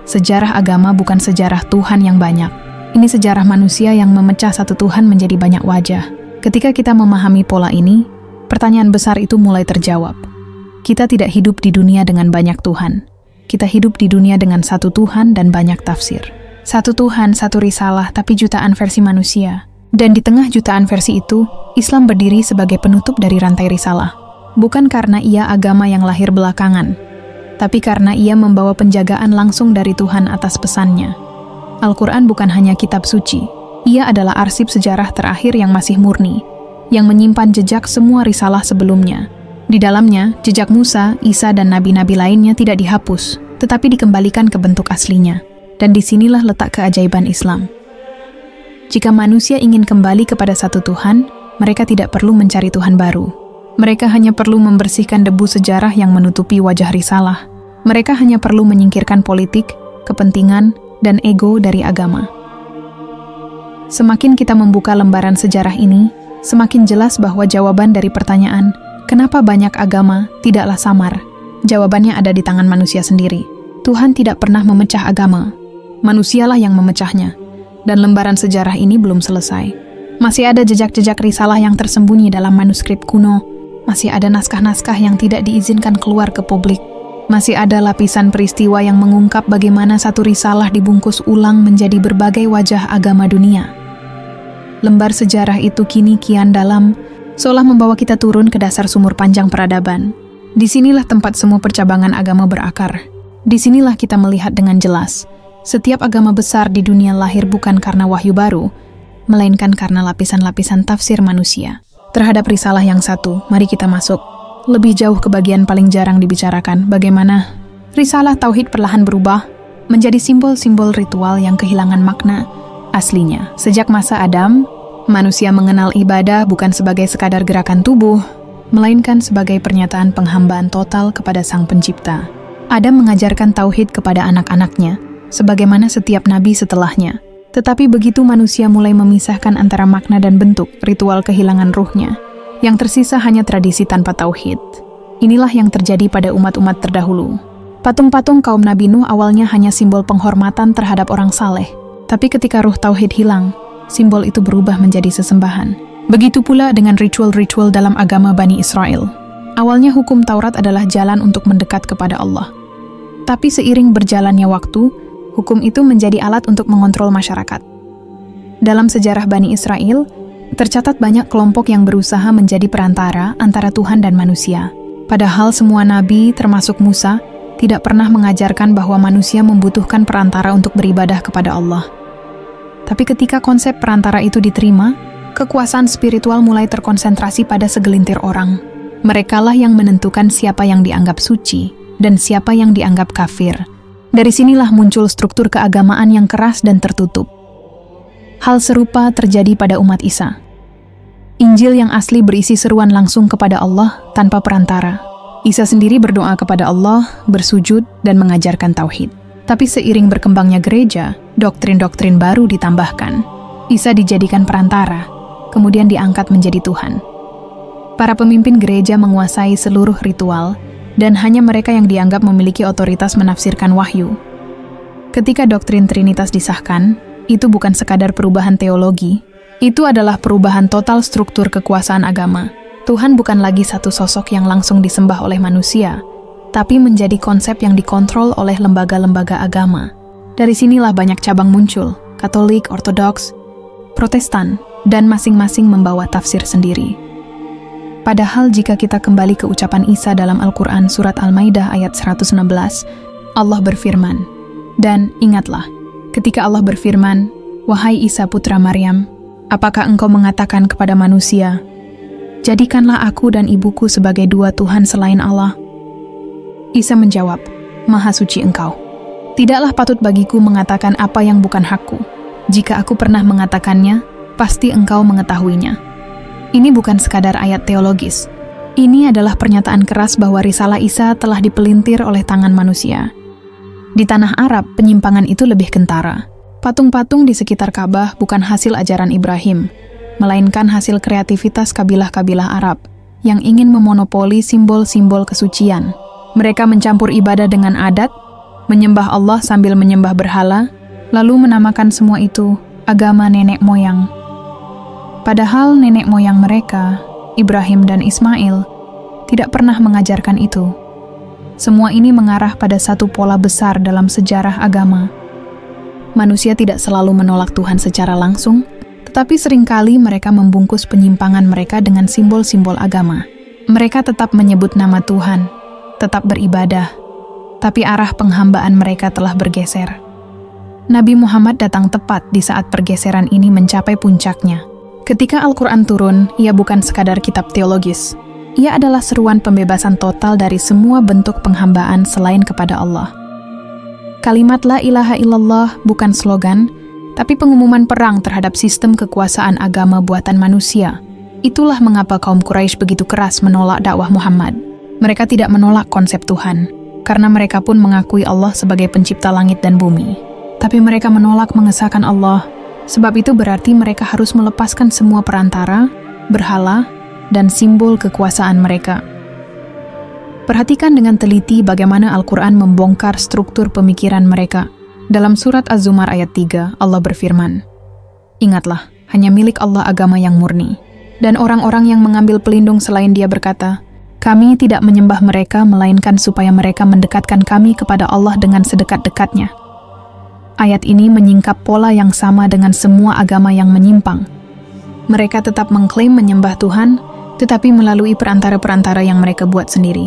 S1: Sejarah agama bukan sejarah Tuhan yang banyak. Ini sejarah manusia yang memecah satu Tuhan menjadi banyak wajah. Ketika kita memahami pola ini, pertanyaan besar itu mulai terjawab. Kita tidak hidup di dunia dengan banyak Tuhan. Kita hidup di dunia dengan satu Tuhan dan banyak tafsir. Satu Tuhan, satu risalah, tapi jutaan versi manusia. Dan di tengah jutaan versi itu, Islam berdiri sebagai penutup dari rantai risalah. Bukan karena ia agama yang lahir belakangan, tapi karena ia membawa penjagaan langsung dari Tuhan atas pesannya. Al-Quran bukan hanya kitab suci, ia adalah arsip sejarah terakhir yang masih murni, yang menyimpan jejak semua risalah sebelumnya. Di dalamnya, jejak Musa, Isa, dan nabi-nabi lainnya tidak dihapus, tetapi dikembalikan ke bentuk aslinya. Dan disinilah letak keajaiban Islam. Jika manusia ingin kembali kepada satu Tuhan, mereka tidak perlu mencari Tuhan baru. Mereka hanya perlu membersihkan debu sejarah yang menutupi wajah risalah. Mereka hanya perlu menyingkirkan politik, kepentingan, dan ego dari agama. Semakin kita membuka lembaran sejarah ini, semakin jelas bahwa jawaban dari pertanyaan, kenapa banyak agama, tidaklah samar. Jawabannya ada di tangan manusia sendiri. Tuhan tidak pernah memecah agama. Manusialah yang memecahnya. Dan lembaran sejarah ini belum selesai. Masih ada jejak-jejak risalah yang tersembunyi dalam manuskrip kuno. Masih ada naskah-naskah yang tidak diizinkan keluar ke publik. Masih ada lapisan peristiwa yang mengungkap bagaimana satu risalah dibungkus ulang menjadi berbagai wajah agama dunia. Lembar sejarah itu kini kian dalam, seolah membawa kita turun ke dasar sumur panjang peradaban. Disinilah tempat semua percabangan agama berakar. Disinilah kita melihat dengan jelas, setiap agama besar di dunia lahir bukan karena wahyu baru, melainkan karena lapisan-lapisan tafsir manusia. Terhadap risalah yang satu, mari kita masuk lebih jauh ke bagian paling jarang dibicarakan, bagaimana risalah Tauhid perlahan berubah menjadi simbol-simbol ritual yang kehilangan makna aslinya. Sejak masa Adam, manusia mengenal ibadah bukan sebagai sekadar gerakan tubuh, melainkan sebagai pernyataan penghambaan total kepada Sang Pencipta. Adam mengajarkan Tauhid kepada anak-anaknya, sebagaimana setiap nabi setelahnya. Tetapi begitu manusia mulai memisahkan antara makna dan bentuk, ritual kehilangan ruhnya. Yang tersisa hanya tradisi tanpa tauhid. Inilah yang terjadi pada umat-umat terdahulu. Patung-patung kaum Nabi Nuh awalnya hanya simbol penghormatan terhadap orang saleh. Tapi ketika ruh tauhid hilang, simbol itu berubah menjadi sesembahan. Begitu pula dengan ritual-ritual dalam agama Bani Israel. Awalnya hukum Taurat adalah jalan untuk mendekat kepada Allah. Tapi seiring berjalannya waktu, hukum itu menjadi alat untuk mengontrol masyarakat. Dalam sejarah Bani Israel, tercatat banyak kelompok yang berusaha menjadi perantara antara Tuhan dan manusia. Padahal semua nabi, termasuk Musa, tidak pernah mengajarkan bahwa manusia membutuhkan perantara untuk beribadah kepada Allah. Tapi ketika konsep perantara itu diterima, kekuasaan spiritual mulai terkonsentrasi pada segelintir orang. Merekalah yang menentukan siapa yang dianggap suci dan siapa yang dianggap kafir. Dari sinilah muncul struktur keagamaan yang keras dan tertutup. Hal serupa terjadi pada umat Isa. Injil yang asli berisi seruan langsung kepada Allah tanpa perantara. Isa sendiri berdoa kepada Allah, bersujud, dan mengajarkan tauhid. Tapi seiring berkembangnya gereja, doktrin-doktrin baru ditambahkan. Isa dijadikan perantara, kemudian diangkat menjadi Tuhan. Para pemimpin gereja menguasai seluruh ritual, dan hanya mereka yang dianggap memiliki otoritas menafsirkan wahyu. Ketika doktrin Trinitas disahkan, itu bukan sekadar perubahan teologi, itu adalah perubahan total struktur kekuasaan agama. Tuhan bukan lagi satu sosok yang langsung disembah oleh manusia, tapi menjadi konsep yang dikontrol oleh lembaga-lembaga agama. Dari sinilah banyak cabang muncul, Katolik, Ortodoks, Protestan, dan masing-masing membawa tafsir sendiri. Padahal jika kita kembali ke ucapan Isa dalam Al-Quran surat Al-Maidah ayat 116, Allah berfirman, dan ingatlah, ketika Allah berfirman, "Wahai Isa putra Maryam, apakah engkau mengatakan kepada manusia, jadikanlah aku dan ibuku sebagai dua Tuhan selain Allah?" Isa menjawab, "Maha suci engkau. Tidaklah patut bagiku mengatakan apa yang bukan hakku. Jika aku pernah mengatakannya, pasti engkau mengetahuinya." Ini bukan sekadar ayat teologis. Ini adalah pernyataan keras bahwa risalah Isa telah dipelintir oleh tangan manusia. Di tanah Arab, penyimpangan itu lebih kentara. Patung-patung di sekitar Ka'bah bukan hasil ajaran Ibrahim, melainkan hasil kreativitas kabilah-kabilah Arab yang ingin memonopoli simbol-simbol kesucian. Mereka mencampur ibadah dengan adat, menyembah Allah sambil menyembah berhala, lalu menamakan semua itu agama nenek moyang. Padahal nenek moyang mereka, Ibrahim dan Ismail, tidak pernah mengajarkan itu. Semua ini mengarah pada satu pola besar dalam sejarah agama. Manusia tidak selalu menolak Tuhan secara langsung, tetapi seringkali mereka membungkus penyimpangan mereka dengan simbol-simbol agama. Mereka tetap menyebut nama Tuhan, tetap beribadah, tapi arah penghambaan mereka telah bergeser. Nabi Muhammad datang tepat di saat pergeseran ini mencapai puncaknya. Ketika Al-Quran turun, ia bukan sekadar kitab teologis. Ia adalah seruan pembebasan total dari semua bentuk penghambaan selain kepada Allah. Kalimat La ilaha illallah bukan slogan, tapi pengumuman perang terhadap sistem kekuasaan agama buatan manusia. Itulah mengapa kaum Quraisy begitu keras menolak dakwah Muhammad. Mereka tidak menolak konsep Tuhan, karena mereka pun mengakui Allah sebagai pencipta langit dan bumi. Tapi mereka menolak mengesahkan Allah. Sebab itu berarti mereka harus melepaskan semua perantara, berhala, dan simbol kekuasaan mereka. Perhatikan dengan teliti bagaimana Al-Quran membongkar struktur pemikiran mereka. Dalam surat Az-Zumar ayat 3, Allah berfirman, "Ingatlah, hanya milik Allah agama yang murni." Dan orang-orang yang mengambil pelindung selain Dia berkata, "Kami tidak menyembah mereka, melainkan supaya mereka mendekatkan kami kepada Allah dengan sedekat-dekatnya." Ayat ini menyingkap pola yang sama dengan semua agama yang menyimpang. Mereka tetap mengklaim menyembah Tuhan, tetapi melalui perantara-perantara yang mereka buat sendiri.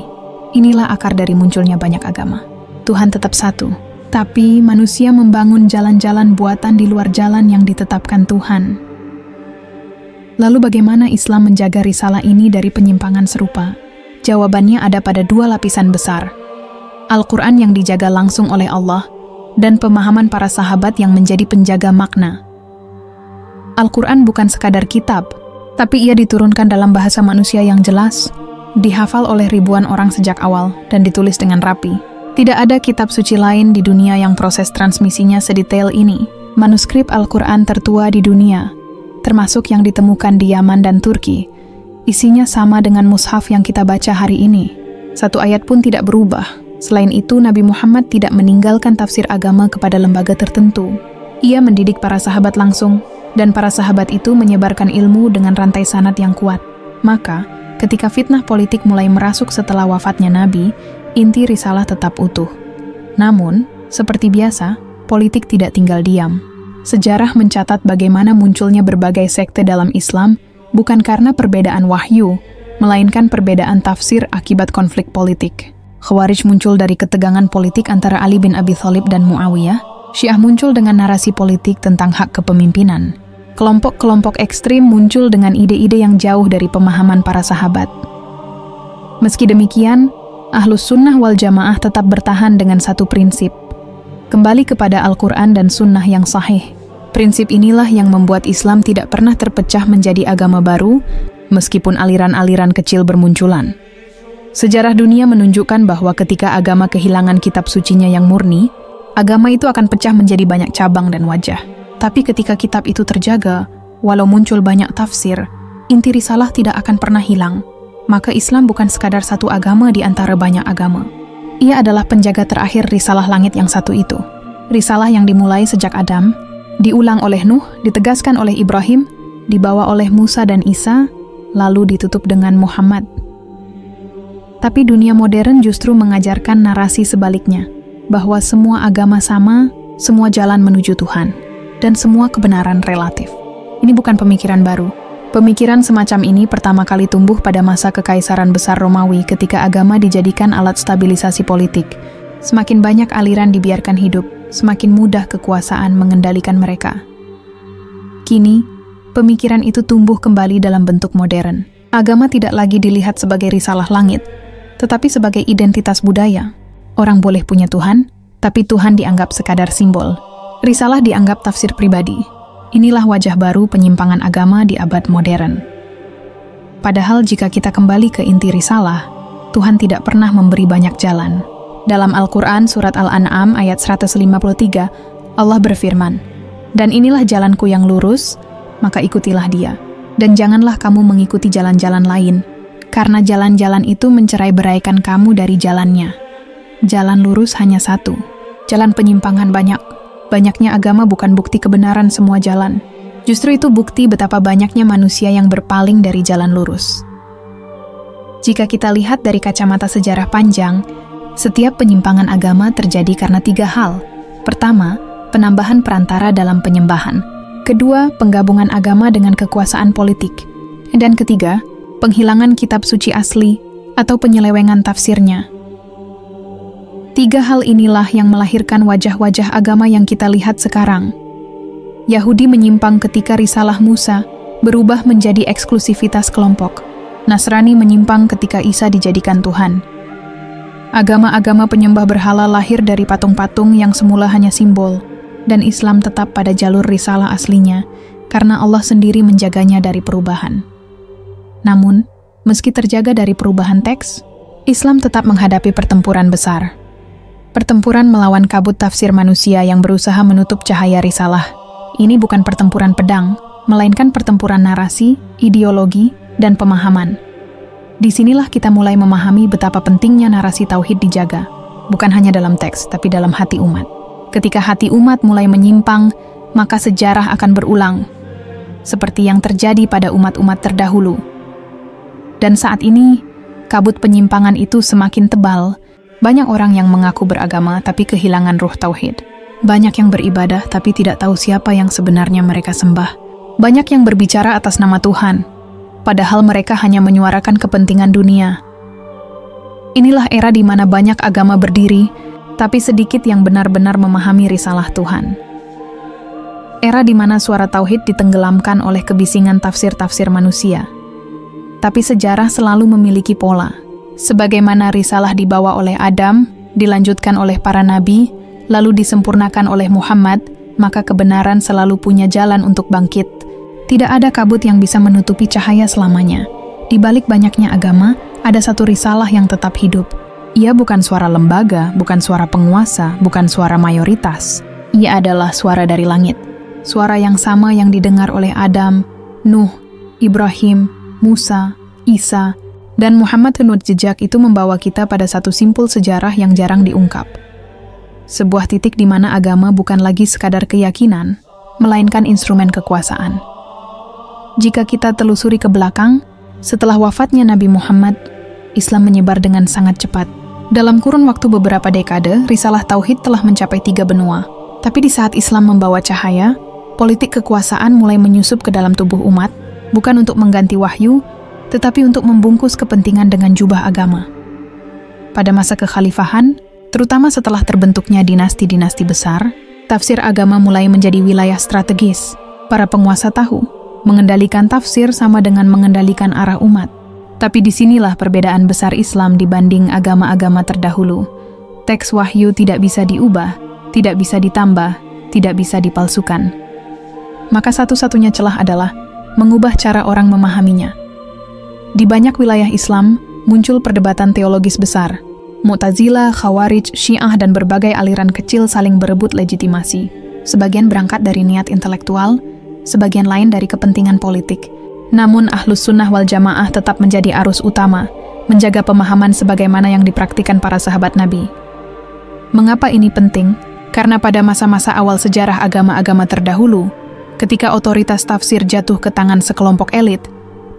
S1: Inilah akar dari munculnya banyak agama. Tuhan tetap satu, tapi manusia membangun jalan-jalan buatan di luar jalan yang ditetapkan Tuhan. Lalu bagaimana Islam menjaga risalah ini dari penyimpangan serupa? Jawabannya ada pada dua lapisan besar. Al-Quran yang dijaga langsung oleh Allah, dan pemahaman para sahabat yang menjadi penjaga makna. Al-Quran bukan sekadar kitab, tapi ia diturunkan dalam bahasa manusia yang jelas, dihafal oleh ribuan orang sejak awal, dan ditulis dengan rapi. Tidak ada kitab suci lain di dunia yang proses transmisinya sedetail ini. Manuskrip Al-Quran tertua di dunia, termasuk yang ditemukan di Yaman dan Turki, isinya sama dengan mushaf yang kita baca hari ini. Satu ayat pun tidak berubah. Selain itu, Nabi Muhammad tidak meninggalkan tafsir agama kepada lembaga tertentu. Ia mendidik para sahabat langsung, dan para sahabat itu menyebarkan ilmu dengan rantai sanad yang kuat. Maka, ketika fitnah politik mulai merasuk setelah wafatnya Nabi, inti risalah tetap utuh. Namun, seperti biasa, politik tidak tinggal diam. Sejarah mencatat bagaimana munculnya berbagai sekte dalam Islam, bukan karena perbedaan wahyu, melainkan perbedaan tafsir akibat konflik politik. Khawarij muncul dari ketegangan politik antara Ali bin Abi Thalib dan Muawiyah. Syiah muncul dengan narasi politik tentang hak kepemimpinan. Kelompok-kelompok ekstrim muncul dengan ide-ide yang jauh dari pemahaman para sahabat. Meski demikian, Ahlus Sunnah wal Jamaah tetap bertahan dengan satu prinsip. Kembali kepada Al-Quran dan Sunnah yang sahih. Prinsip inilah yang membuat Islam tidak pernah terpecah menjadi agama baru, meskipun aliran-aliran kecil bermunculan. Sejarah dunia menunjukkan bahwa ketika agama kehilangan kitab sucinya yang murni, agama itu akan pecah menjadi banyak cabang dan wajah. Tapi ketika kitab itu terjaga, walau muncul banyak tafsir, inti risalah tidak akan pernah hilang. Maka Islam bukan sekadar satu agama di antara banyak agama. Ia adalah penjaga terakhir risalah langit yang satu itu. Risalah yang dimulai sejak Adam, diulang oleh Nuh, ditegaskan oleh Ibrahim, dibawa oleh Musa dan Isa, lalu ditutup dengan Muhammad. Tapi dunia modern justru mengajarkan narasi sebaliknya, bahwa semua agama sama, semua jalan menuju Tuhan, dan semua kebenaran relatif. Ini bukan pemikiran baru. Pemikiran semacam ini pertama kali tumbuh pada masa Kekaisaran Besar Romawi ketika agama dijadikan alat stabilisasi politik. Semakin banyak aliran dibiarkan hidup, semakin mudah kekuasaan mengendalikan mereka. Kini, pemikiran itu tumbuh kembali dalam bentuk modern. Agama tidak lagi dilihat sebagai risalah langit, tetapi sebagai identitas budaya. Orang boleh punya Tuhan, tapi Tuhan dianggap sekadar simbol. Risalah dianggap tafsir pribadi. Inilah wajah baru penyimpangan agama di abad modern. Padahal jika kita kembali ke inti risalah, Tuhan tidak pernah memberi banyak jalan. Dalam Al-Quran surat Al-An'am ayat 153, Allah berfirman, "Dan inilah jalanku yang lurus, maka ikutilah dia. Dan janganlah kamu mengikuti jalan-jalan lain, karena jalan-jalan itu mencerai-beraikan kamu dari jalannya. Jalan lurus hanya satu, jalan penyimpangan banyak. Banyaknya agama bukan bukti kebenaran semua jalan. Justru itu bukti betapa banyaknya manusia yang berpaling dari jalan lurus." Jika kita lihat dari kacamata sejarah panjang, setiap penyimpangan agama terjadi karena 3 hal. Pertama, penambahan perantara dalam penyembahan. Kedua, penggabungan agama dengan kekuasaan politik. Dan ketiga, penghilangan kitab suci asli atau penyelewengan tafsirnya. 3 hal inilah yang melahirkan wajah-wajah agama yang kita lihat sekarang. Yahudi menyimpang ketika risalah Musa berubah menjadi eksklusivitas kelompok. Nasrani menyimpang ketika Isa dijadikan Tuhan. Agama-agama penyembah berhala lahir dari patung-patung yang semula hanya simbol, dan Islam tetap pada jalur risalah aslinya, karena Allah sendiri menjaganya dari perubahan. Namun, meski terjaga dari perubahan teks, Islam tetap menghadapi pertempuran besar. Pertempuran melawan kabut tafsir manusia yang berusaha menutup cahaya risalah. Ini bukan pertempuran pedang, melainkan pertempuran narasi, ideologi, dan pemahaman. Disinilah kita mulai memahami betapa pentingnya narasi tauhid dijaga, bukan hanya dalam teks, tapi dalam hati umat. Ketika hati umat mulai menyimpang, maka sejarah akan berulang, seperti yang terjadi pada umat-umat terdahulu. Dan saat ini, kabut penyimpangan itu semakin tebal. Banyak orang yang mengaku beragama tapi kehilangan ruh tauhid. Banyak yang beribadah tapi tidak tahu siapa yang sebenarnya mereka sembah. Banyak yang berbicara atas nama Tuhan, padahal mereka hanya menyuarakan kepentingan dunia. Inilah era di mana banyak agama berdiri, tapi sedikit yang benar-benar memahami risalah Tuhan. Era di mana suara tauhid ditenggelamkan oleh kebisingan tafsir-tafsir manusia. Tapi sejarah selalu memiliki pola. Sebagaimana risalah dibawa oleh Adam, dilanjutkan oleh para nabi, lalu disempurnakan oleh Muhammad, maka kebenaran selalu punya jalan untuk bangkit. Tidak ada kabut yang bisa menutupi cahaya selamanya. Di balik banyaknya agama, ada satu risalah yang tetap hidup. Ia bukan suara lembaga, bukan suara penguasa, bukan suara mayoritas. Ia adalah suara dari langit. Suara yang sama yang didengar oleh Adam, Nuh, Ibrahim, Musa, Isa, dan Muhammad menurut jejak itu membawa kita pada satu simpul sejarah yang jarang diungkap. Sebuah titik di mana agama bukan lagi sekadar keyakinan, melainkan instrumen kekuasaan. Jika kita telusuri ke belakang, setelah wafatnya Nabi Muhammad, Islam menyebar dengan sangat cepat. Dalam kurun waktu beberapa dekade, risalah tauhid telah mencapai 3 benua. Tapi di saat Islam membawa cahaya, politik kekuasaan mulai menyusup ke dalam tubuh umat, bukan untuk mengganti wahyu, tetapi untuk membungkus kepentingan dengan jubah agama. Pada masa kekhalifahan, terutama setelah terbentuknya dinasti-dinasti besar, tafsir agama mulai menjadi wilayah strategis. Para penguasa tahu, mengendalikan tafsir sama dengan mengendalikan arah umat. Tapi disinilah perbedaan besar Islam dibanding agama-agama terdahulu. Teks wahyu tidak bisa diubah, tidak bisa ditambah, tidak bisa dipalsukan. Maka satu-satunya celah adalah mengubah cara orang memahaminya. Di banyak wilayah Islam, muncul perdebatan teologis besar. Mu'tazilah, Khawarij, Syiah, dan berbagai aliran kecil saling berebut legitimasi. Sebagian berangkat dari niat intelektual, sebagian lain dari kepentingan politik. Namun Ahlus Sunnah wal Jamaah tetap menjadi arus utama, menjaga pemahaman sebagaimana yang dipraktikkan para sahabat Nabi. Mengapa ini penting? Karena pada masa-masa awal sejarah agama-agama terdahulu, ketika otoritas tafsir jatuh ke tangan sekelompok elit,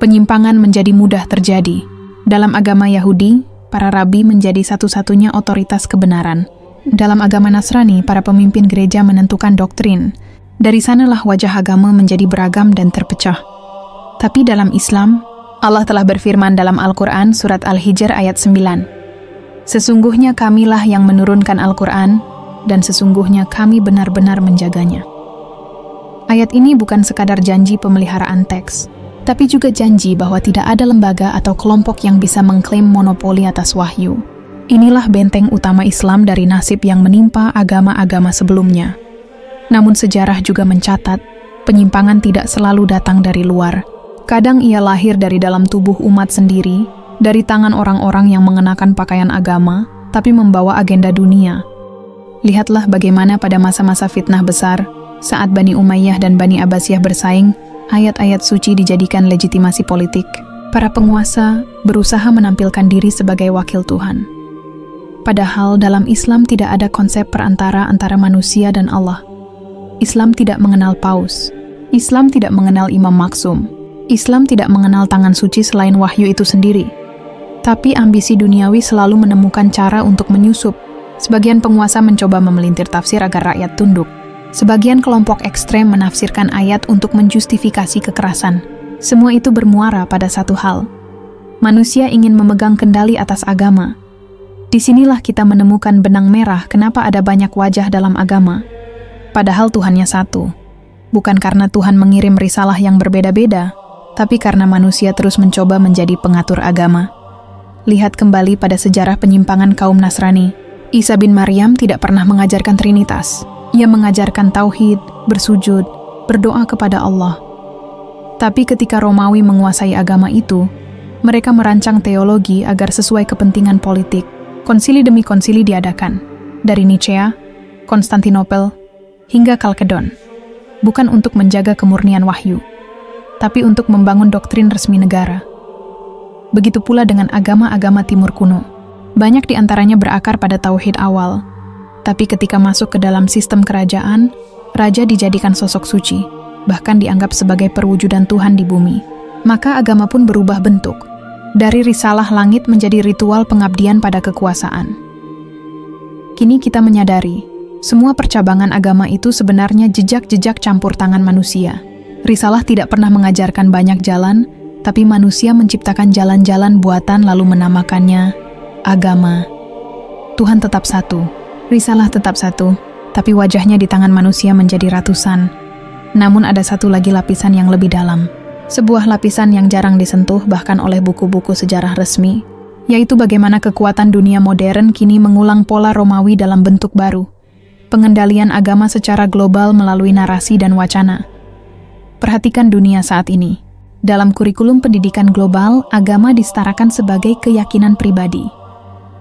S1: penyimpangan menjadi mudah terjadi. Dalam agama Yahudi, para rabi menjadi satu-satunya otoritas kebenaran. Dalam agama Nasrani, para pemimpin gereja menentukan doktrin. Dari sanalah wajah agama menjadi beragam dan terpecah. Tapi dalam Islam, Allah telah berfirman dalam Al-Quran surat Al-Hijr ayat 9. Sesungguhnya kamilah yang menurunkan Al-Quran, dan sesungguhnya kami benar-benar menjaganya. Ayat ini bukan sekadar janji pemeliharaan teks, tapi juga janji bahwa tidak ada lembaga atau kelompok yang bisa mengklaim monopoli atas wahyu. Inilah benteng utama Islam dari nasib yang menimpa agama-agama sebelumnya. Namun sejarah juga mencatat, penyimpangan tidak selalu datang dari luar. Kadang ia lahir dari dalam tubuh umat sendiri, dari tangan orang-orang yang mengenakan pakaian agama, tapi membawa agenda dunia. Lihatlah bagaimana pada masa-masa fitnah besar, saat Bani Umayyah dan Bani Abbasiyah bersaing, ayat-ayat suci dijadikan legitimasi politik. Para penguasa berusaha menampilkan diri sebagai wakil Tuhan. Padahal dalam Islam tidak ada konsep perantara antara manusia dan Allah. Islam tidak mengenal paus. Islam tidak mengenal imam maksum. Islam tidak mengenal tangan suci selain wahyu itu sendiri. Tapi ambisi duniawi selalu menemukan cara untuk menyusup. Sebagian penguasa mencoba memelintir tafsir agar rakyat tunduk. Sebagian kelompok ekstrem menafsirkan ayat untuk menjustifikasi kekerasan. Semua itu bermuara pada satu hal. Manusia ingin memegang kendali atas agama. Disinilah kita menemukan benang merah kenapa ada banyak wajah dalam agama. Padahal Tuhannya satu. Bukan karena Tuhan mengirim risalah yang berbeda-beda, tapi karena manusia terus mencoba menjadi pengatur agama. Lihat kembali pada sejarah penyimpangan kaum Nasrani. Isa bin Maryam tidak pernah mengajarkan Trinitas. Ia mengajarkan tauhid, bersujud, berdoa kepada Allah. Tapi ketika Romawi menguasai agama itu, mereka merancang teologi agar sesuai kepentingan politik. Konsili demi konsili diadakan, dari Nicea, Konstantinopel, hingga Kalkedon. Bukan untuk menjaga kemurnian wahyu, tapi untuk membangun doktrin resmi negara. Begitu pula dengan agama-agama Timur kuno. Banyak di antaranya berakar pada tauhid awal. Tapi ketika masuk ke dalam sistem kerajaan, raja dijadikan sosok suci, bahkan dianggap sebagai perwujudan Tuhan di bumi. Maka agama pun berubah bentuk. Dari risalah langit menjadi ritual pengabdian pada kekuasaan. Kini kita menyadari, semua percabangan agama itu sebenarnya jejak-jejak campur tangan manusia. Risalah tidak pernah mengajarkan banyak jalan, tapi manusia menciptakan jalan-jalan buatan lalu menamakannya agama. Tuhan tetap satu, risalah tetap satu, tapi wajahnya di tangan manusia menjadi ratusan. Namun ada satu lagi lapisan yang lebih dalam. Sebuah lapisan yang jarang disentuh bahkan oleh buku-buku sejarah resmi, yaitu bagaimana kekuatan dunia modern kini mengulang pola Romawi dalam bentuk baru. Pengendalian agama secara global melalui narasi dan wacana. Perhatikan dunia saat ini. Dalam kurikulum pendidikan global, agama disetarakan sebagai keyakinan pribadi.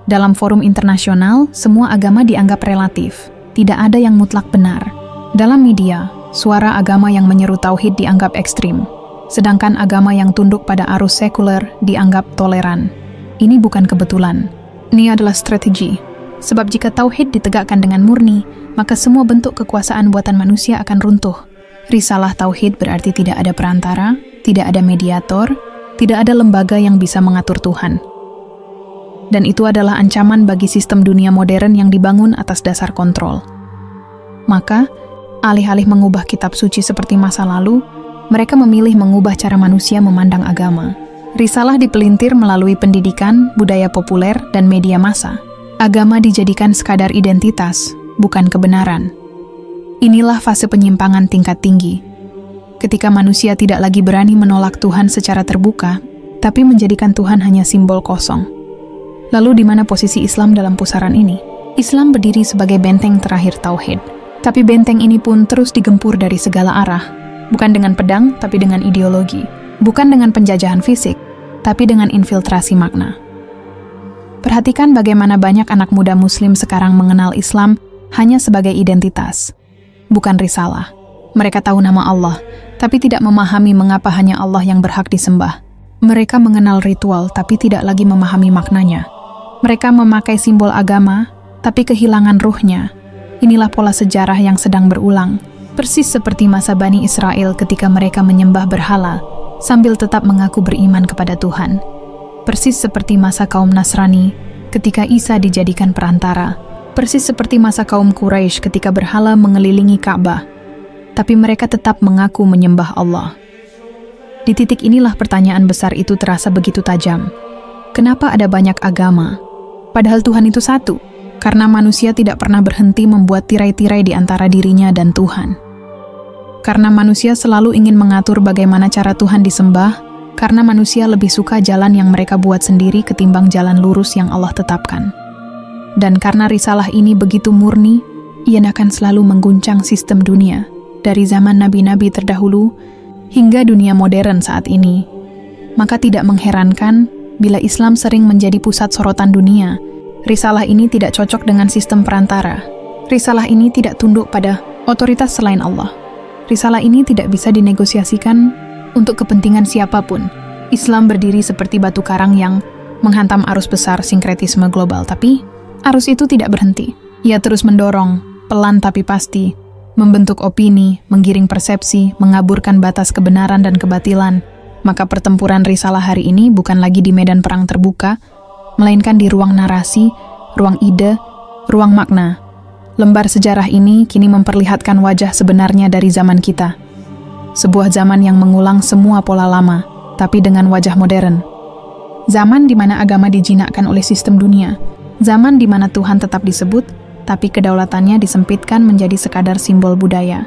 S1: Dalam forum internasional, semua agama dianggap relatif. Tidak ada yang mutlak benar. Dalam media, suara agama yang menyeru tauhid dianggap ekstrim. Sedangkan agama yang tunduk pada arus sekuler dianggap toleran. Ini bukan kebetulan. Ini adalah strategi. Sebab jika tauhid ditegakkan dengan murni, maka semua bentuk kekuasaan buatan manusia akan runtuh. Risalah tauhid berarti tidak ada perantara, tidak ada mediator, tidak ada lembaga yang bisa mengatur Tuhan. Dan itu adalah ancaman bagi sistem dunia modern yang dibangun atas dasar kontrol. Maka, alih-alih mengubah kitab suci seperti masa lalu, mereka memilih mengubah cara manusia memandang agama. Risalah dipelintir melalui pendidikan, budaya populer, dan media massa. Agama dijadikan sekadar identitas, bukan kebenaran. Inilah fase penyimpangan tingkat tinggi. Ketika manusia tidak lagi berani menolak Tuhan secara terbuka, tapi menjadikan Tuhan hanya simbol kosong. Lalu di mana posisi Islam dalam pusaran ini? Islam berdiri sebagai benteng terakhir tauhid. Tapi benteng ini pun terus digempur dari segala arah. Bukan dengan pedang, tapi dengan ideologi. Bukan dengan penjajahan fisik, tapi dengan infiltrasi makna. Perhatikan bagaimana banyak anak muda Muslim sekarang mengenal Islam hanya sebagai identitas, bukan risalah. Mereka tahu nama Allah, tapi tidak memahami mengapa hanya Allah yang berhak disembah. Mereka mengenal ritual, tapi tidak lagi memahami maknanya. Mereka memakai simbol agama, tapi kehilangan ruhnya. Inilah pola sejarah yang sedang berulang, persis seperti masa Bani Israel ketika mereka menyembah berhala, sambil tetap mengaku beriman kepada Tuhan. Persis seperti masa kaum Nasrani ketika Isa dijadikan perantara. Persis seperti masa kaum Quraisy ketika berhala mengelilingi Ka'bah, tapi mereka tetap mengaku menyembah Allah. Di titik inilah pertanyaan besar itu terasa begitu tajam. Kenapa ada banyak agama? Padahal Tuhan itu satu, karena manusia tidak pernah berhenti membuat tirai-tirai di antara dirinya dan Tuhan. Karena manusia selalu ingin mengatur bagaimana cara Tuhan disembah, karena manusia lebih suka jalan yang mereka buat sendiri ketimbang jalan lurus yang Allah tetapkan. Dan karena risalah ini begitu murni, ia akan selalu mengguncang sistem dunia, dari zaman nabi-nabi terdahulu hingga dunia modern saat ini. Maka tidak mengherankan bila Islam sering menjadi pusat sorotan dunia. Risalah ini tidak cocok dengan sistem perantara. Risalah ini tidak tunduk pada otoritas selain Allah. Risalah ini tidak bisa dinegosiasikan untuk kepentingan siapapun. Islam berdiri seperti batu karang yang menghantam arus besar sinkretisme global, tapi arus itu tidak berhenti. Ia terus mendorong, pelan tapi pasti, membentuk opini, menggiring persepsi, mengaburkan batas kebenaran dan kebatilan. Maka pertempuran risalah hari ini bukan lagi di medan perang terbuka, melainkan di ruang narasi, ruang ide, ruang makna. Lembar sejarah ini kini memperlihatkan wajah sebenarnya dari zaman kita. Sebuah zaman yang mengulang semua pola lama, tapi dengan wajah modern. Zaman di mana agama dijinakkan oleh sistem dunia. Zaman di mana Tuhan tetap disebut, tapi kedaulatannya disempitkan menjadi sekadar simbol budaya.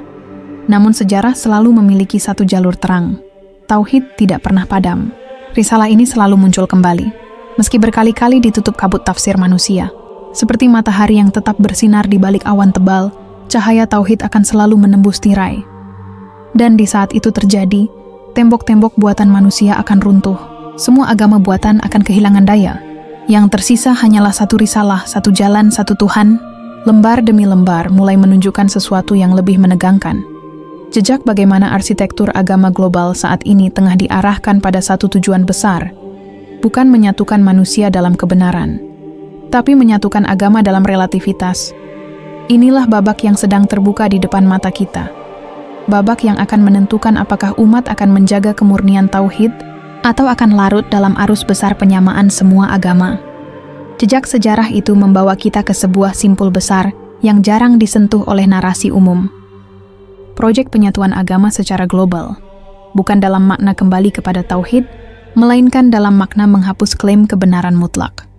S1: Namun sejarah selalu memiliki satu jalur terang. Tauhid tidak pernah padam. Risalah ini selalu muncul kembali, meski berkali-kali ditutup kabut tafsir manusia. Seperti matahari yang tetap bersinar di balik awan tebal, cahaya tauhid akan selalu menembus tirai. Dan di saat itu terjadi, tembok-tembok buatan manusia akan runtuh. Semua agama buatan akan kehilangan daya. Yang tersisa hanyalah satu risalah, satu jalan, satu Tuhan. Lembar demi lembar mulai menunjukkan sesuatu yang lebih menegangkan. Jejak bagaimana arsitektur agama global saat ini tengah diarahkan pada satu tujuan besar. Bukan menyatukan manusia dalam kebenaran, tapi menyatukan agama dalam relativitas. Inilah babak yang sedang terbuka di depan mata kita. Babak yang akan menentukan apakah umat akan menjaga kemurnian tauhid atau akan larut dalam arus besar penyamaan semua agama. Jejak sejarah itu membawa kita ke sebuah simpul besar yang jarang disentuh oleh narasi umum. Proyek penyatuan agama secara global, bukan dalam makna kembali kepada tauhid, melainkan dalam makna menghapus klaim kebenaran mutlak.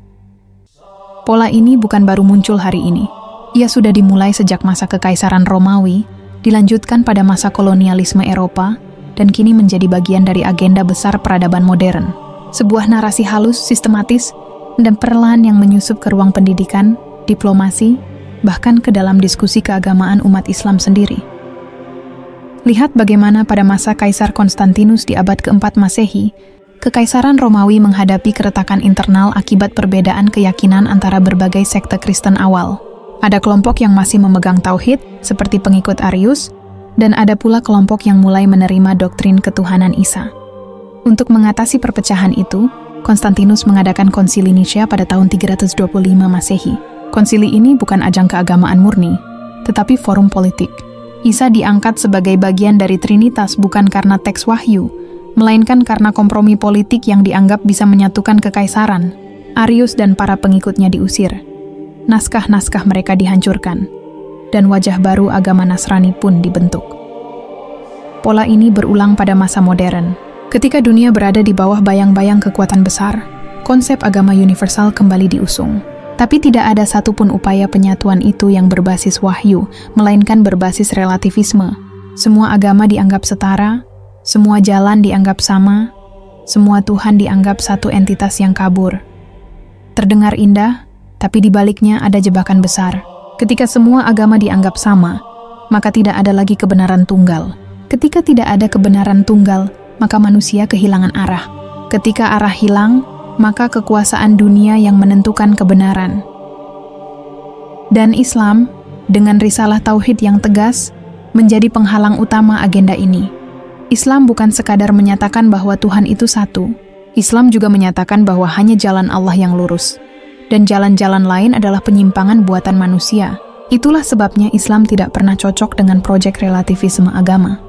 S1: Pola ini bukan baru muncul hari ini. Ia sudah dimulai sejak masa Kekaisaran Romawi, dilanjutkan pada masa kolonialisme Eropa, dan kini menjadi bagian dari agenda besar peradaban modern. Sebuah narasi halus, sistematis, dan perlahan yang menyusup ke ruang pendidikan, diplomasi, bahkan ke dalam diskusi keagamaan umat Islam sendiri. Lihat bagaimana pada masa Kaisar Konstantinus di abad keempat Masehi, Kekaisaran Romawi menghadapi keretakan internal akibat perbedaan keyakinan antara berbagai sekte Kristen awal. Ada kelompok yang masih memegang tauhid, seperti pengikut Arius, dan ada pula kelompok yang mulai menerima doktrin ketuhanan Isa. Untuk mengatasi perpecahan itu, Konstantinus mengadakan konsili Nicea pada tahun 325 Masehi. Konsili ini bukan ajang keagamaan murni, tetapi forum politik. Isa diangkat sebagai bagian dari Trinitas bukan karena teks wahyu, melainkan karena kompromi politik yang dianggap bisa menyatukan kekaisaran. Arius dan para pengikutnya diusir. Naskah-naskah mereka dihancurkan, dan wajah baru agama Nasrani pun dibentuk. Pola ini berulang pada masa modern. Ketika dunia berada di bawah bayang-bayang kekuatan besar, konsep agama universal kembali diusung. Tapi tidak ada satupun upaya penyatuan itu yang berbasis wahyu, melainkan berbasis relativisme. Semua agama dianggap setara, semua jalan dianggap sama, semua Tuhan dianggap satu entitas yang kabur. Terdengar indah, tapi di baliknya ada jebakan besar. Ketika semua agama dianggap sama, maka tidak ada lagi kebenaran tunggal. Ketika tidak ada kebenaran tunggal, maka manusia kehilangan arah. Ketika arah hilang, maka kekuasaan dunia yang menentukan kebenaran. Dan Islam, dengan risalah tauhid yang tegas, menjadi penghalang utama agenda ini. Islam bukan sekadar menyatakan bahwa Tuhan itu satu. Islam juga menyatakan bahwa hanya jalan Allah yang lurus, dan jalan-jalan lain adalah penyimpangan buatan manusia. Itulah sebabnya Islam tidak pernah cocok dengan proyek relativisme agama.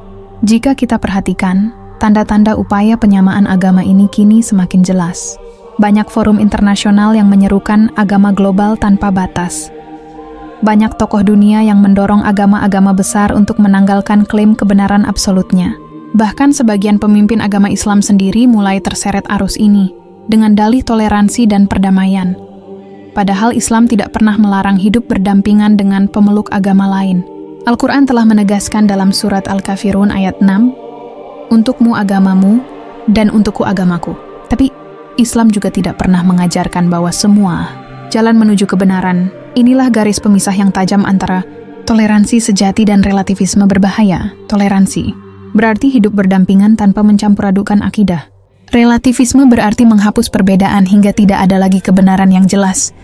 S1: Jika kita perhatikan, tanda-tanda upaya penyamaan agama ini kini semakin jelas. Banyak forum internasional yang menyerukan agama global tanpa batas. Banyak tokoh dunia yang mendorong agama-agama besar untuk menanggalkan klaim kebenaran absolutnya. Bahkan sebagian pemimpin agama Islam sendiri mulai terseret arus ini, dengan dalih toleransi dan perdamaian. Padahal Islam tidak pernah melarang hidup berdampingan dengan pemeluk agama lain. Al-Quran telah menegaskan dalam surat Al-Kafirun ayat 6, "Untukmu agamamu, dan untukku agamaku." Tapi Islam juga tidak pernah mengajarkan bahwa semua jalan menuju kebenaran. Inilah garis pemisah yang tajam antara toleransi sejati dan relativisme berbahaya. Toleransi berarti hidup berdampingan tanpa mencampur adukan akidah. Relativisme berarti menghapus perbedaan hingga tidak ada lagi kebenaran yang jelas.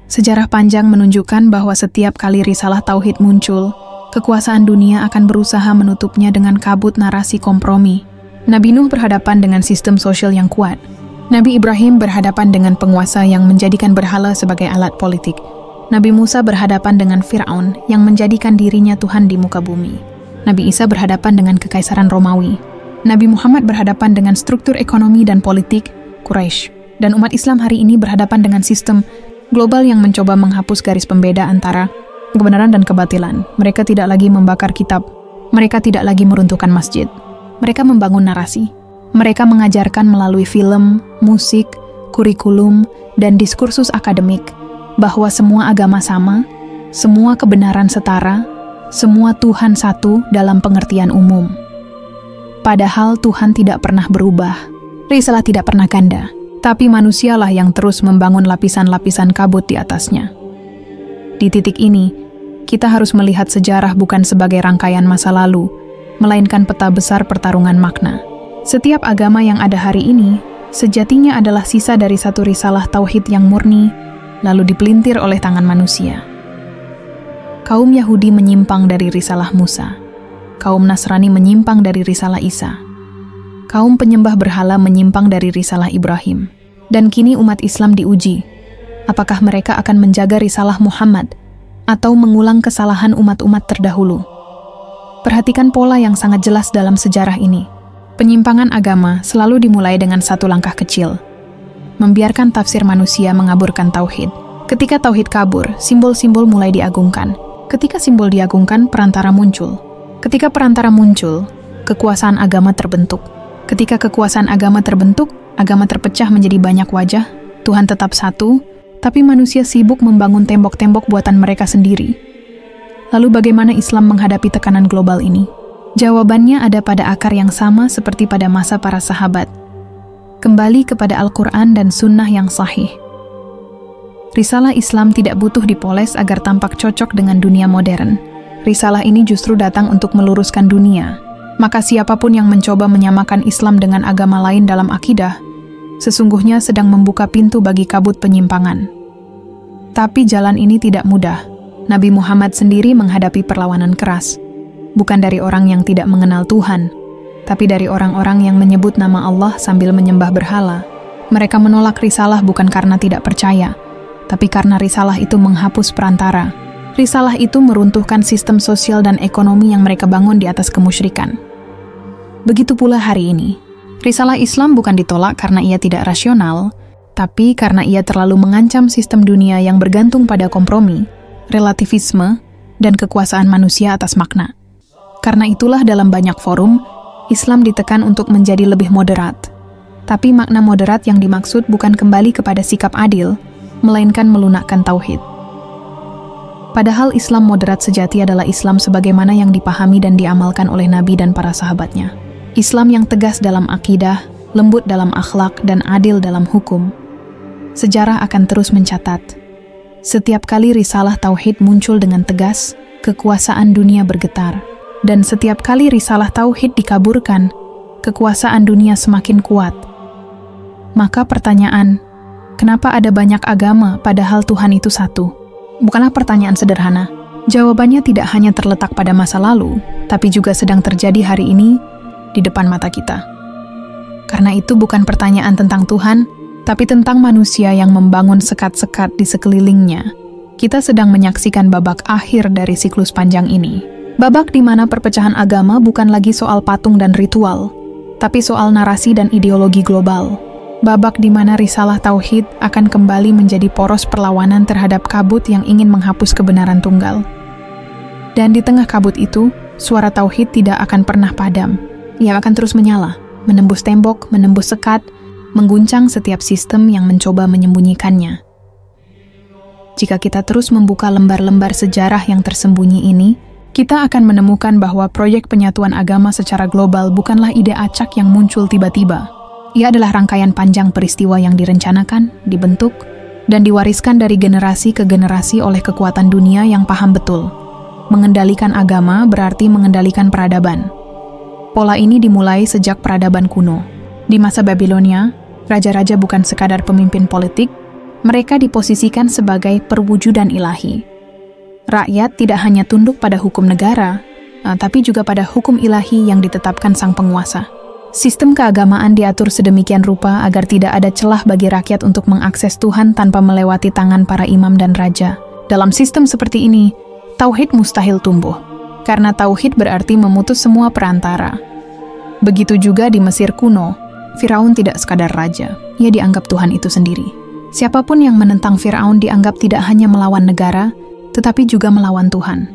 S1: Sejarah panjang menunjukkan bahwa setiap kali risalah tauhid muncul, kekuasaan dunia akan berusaha menutupnya dengan kabut narasi kompromi. Nabi Nuh berhadapan dengan sistem sosial yang kuat. Nabi Ibrahim berhadapan dengan penguasa yang menjadikan berhala sebagai alat politik. Nabi Musa berhadapan dengan Fir'aun yang menjadikan dirinya Tuhan di muka bumi. Nabi Isa berhadapan dengan kekaisaran Romawi. Nabi Muhammad berhadapan dengan struktur ekonomi dan politik Quraisy. Dan umat Islam hari ini berhadapan dengan sistem global yang mencoba menghapus garis pembeda antara kebenaran dan kebatilan. Mereka tidak lagi membakar kitab. Mereka tidak lagi meruntuhkan masjid. Mereka membangun narasi. Mereka mengajarkan melalui film, musik, kurikulum, dan diskursus akademik bahwa semua agama sama, semua kebenaran setara, semua Tuhan satu dalam pengertian umum. Padahal Tuhan tidak pernah berubah, risalah tidak pernah ganda, tapi manusialah yang terus membangun lapisan-lapisan kabut di atasnya. Di titik ini, kita harus melihat sejarah bukan sebagai rangkaian masa lalu, melainkan peta besar pertarungan makna. Setiap agama yang ada hari ini, sejatinya adalah sisa dari satu risalah tauhid yang murni, lalu dipelintir oleh tangan manusia. Kaum Yahudi menyimpang dari risalah Musa. Kaum Nasrani menyimpang dari risalah Isa. Kaum penyembah berhala menyimpang dari risalah Ibrahim. Dan kini umat Islam diuji. Apakah mereka akan menjaga risalah Muhammad atau mengulang kesalahan umat-umat terdahulu? Perhatikan pola yang sangat jelas dalam sejarah ini. Penyimpangan agama selalu dimulai dengan satu langkah kecil. Membiarkan tafsir manusia mengaburkan tauhid. Ketika tauhid kabur, simbol-simbol mulai diagungkan. Ketika simbol diagungkan, perantara muncul. Ketika perantara muncul, kekuasaan agama terbentuk. Ketika kekuasaan agama terbentuk, agama terpecah menjadi banyak wajah. Tuhan tetap satu, tapi manusia sibuk membangun tembok-tembok buatan mereka sendiri. Lalu bagaimana Islam menghadapi tekanan global ini? Jawabannya ada pada akar yang sama seperti pada masa para sahabat. Kembali kepada Al-Quran dan Sunnah yang sahih. Risalah Islam tidak butuh dipoles agar tampak cocok dengan dunia modern. Risalah ini justru datang untuk meluruskan dunia. Maka siapapun yang mencoba menyamakan Islam dengan agama lain dalam akidah, sesungguhnya sedang membuka pintu bagi kabut penyimpangan. Tapi jalan ini tidak mudah. Nabi Muhammad sendiri menghadapi perlawanan keras. Bukan dari orang yang tidak mengenal Tuhan, tapi dari orang-orang yang menyebut nama Allah sambil menyembah berhala. Mereka menolak risalah bukan karena tidak percaya, tapi karena risalah itu menghapus perantara. Risalah itu meruntuhkan sistem sosial dan ekonomi yang mereka bangun di atas kemusyrikan. Begitu pula hari ini. Risalah Islam bukan ditolak karena ia tidak rasional, tapi karena ia terlalu mengancam sistem dunia yang bergantung pada kompromi, relativisme, dan kekuasaan manusia atas makna. Karena itulah dalam banyak forum, Islam ditekan untuk menjadi lebih moderat. Tapi makna moderat yang dimaksud bukan kembali kepada sikap adil, melainkan melunakkan tauhid. Padahal Islam moderat sejati adalah Islam sebagaimana yang dipahami dan diamalkan oleh Nabi dan para sahabatnya. Islam yang tegas dalam akidah, lembut dalam akhlak, dan adil dalam hukum. Sejarah akan terus mencatat. Setiap kali risalah tauhid muncul dengan tegas, kekuasaan dunia bergetar. Dan setiap kali risalah tauhid dikaburkan, kekuasaan dunia semakin kuat. Maka pertanyaan, kenapa ada banyak agama padahal Tuhan itu satu? Bukanlah pertanyaan sederhana. Jawabannya tidak hanya terletak pada masa lalu, tapi juga sedang terjadi hari ini di depan mata kita. Karena itu bukan pertanyaan tentang Tuhan, tapi tentang manusia yang membangun sekat-sekat di sekelilingnya. Kita sedang menyaksikan babak akhir dari siklus panjang ini. Babak di mana perpecahan agama bukan lagi soal patung dan ritual, tapi soal narasi dan ideologi global. Babak di mana risalah tauhid akan kembali menjadi poros perlawanan terhadap kabut yang ingin menghapus kebenaran tunggal. Dan di tengah kabut itu, suara tauhid tidak akan pernah padam. Ia akan terus menyala, menembus tembok, menembus sekat, mengguncang setiap sistem yang mencoba menyembunyikannya. Jika kita terus membuka lembar-lembar sejarah yang tersembunyi ini, kita akan menemukan bahwa proyek penyatuan agama secara global bukanlah ide acak yang muncul tiba-tiba. Ia adalah rangkaian panjang peristiwa yang direncanakan, dibentuk, dan diwariskan dari generasi ke generasi oleh kekuatan dunia yang paham betul. Mengendalikan agama berarti mengendalikan peradaban. Pola ini dimulai sejak peradaban kuno. Di masa Babilonia, raja-raja bukan sekadar pemimpin politik, mereka diposisikan sebagai perwujudan ilahi. Rakyat tidak hanya tunduk pada hukum negara, tapi juga pada hukum ilahi yang ditetapkan sang penguasa. Sistem keagamaan diatur sedemikian rupa agar tidak ada celah bagi rakyat untuk mengakses Tuhan tanpa melewati tangan para imam dan raja. Dalam sistem seperti ini, tauhid mustahil tumbuh, karena tauhid berarti memutus semua perantara. Begitu juga di Mesir kuno, Firaun tidak sekadar raja, ia dianggap Tuhan itu sendiri. Siapapun yang menentang Firaun dianggap tidak hanya melawan negara, tetapi juga melawan Tuhan.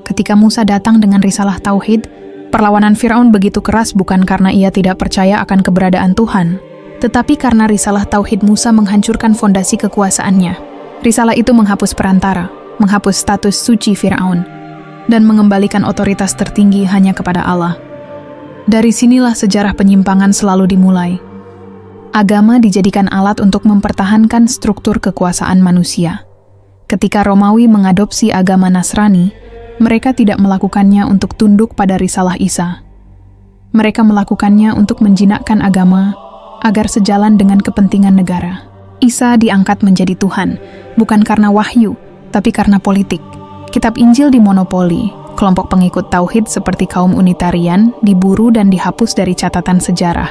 S1: Ketika Musa datang dengan risalah tauhid, perlawanan Firaun begitu keras bukan karena ia tidak percaya akan keberadaan Tuhan, tetapi karena risalah tauhid Musa menghancurkan fondasi kekuasaannya. Risalah itu menghapus perantara, menghapus status suci Firaun, dan mengembalikan otoritas tertinggi hanya kepada Allah. Dari sinilah sejarah penyimpangan selalu dimulai. Agama dijadikan alat untuk mempertahankan struktur kekuasaan manusia. Ketika Romawi mengadopsi agama Nasrani, mereka tidak melakukannya untuk tunduk pada risalah Isa. Mereka melakukannya untuk menjinakkan agama agar sejalan dengan kepentingan negara. Isa diangkat menjadi Tuhan, bukan karena wahyu, tapi karena politik. Kitab Injil dimonopoli, kelompok pengikut tauhid seperti kaum Unitarian diburu dan dihapus dari catatan sejarah.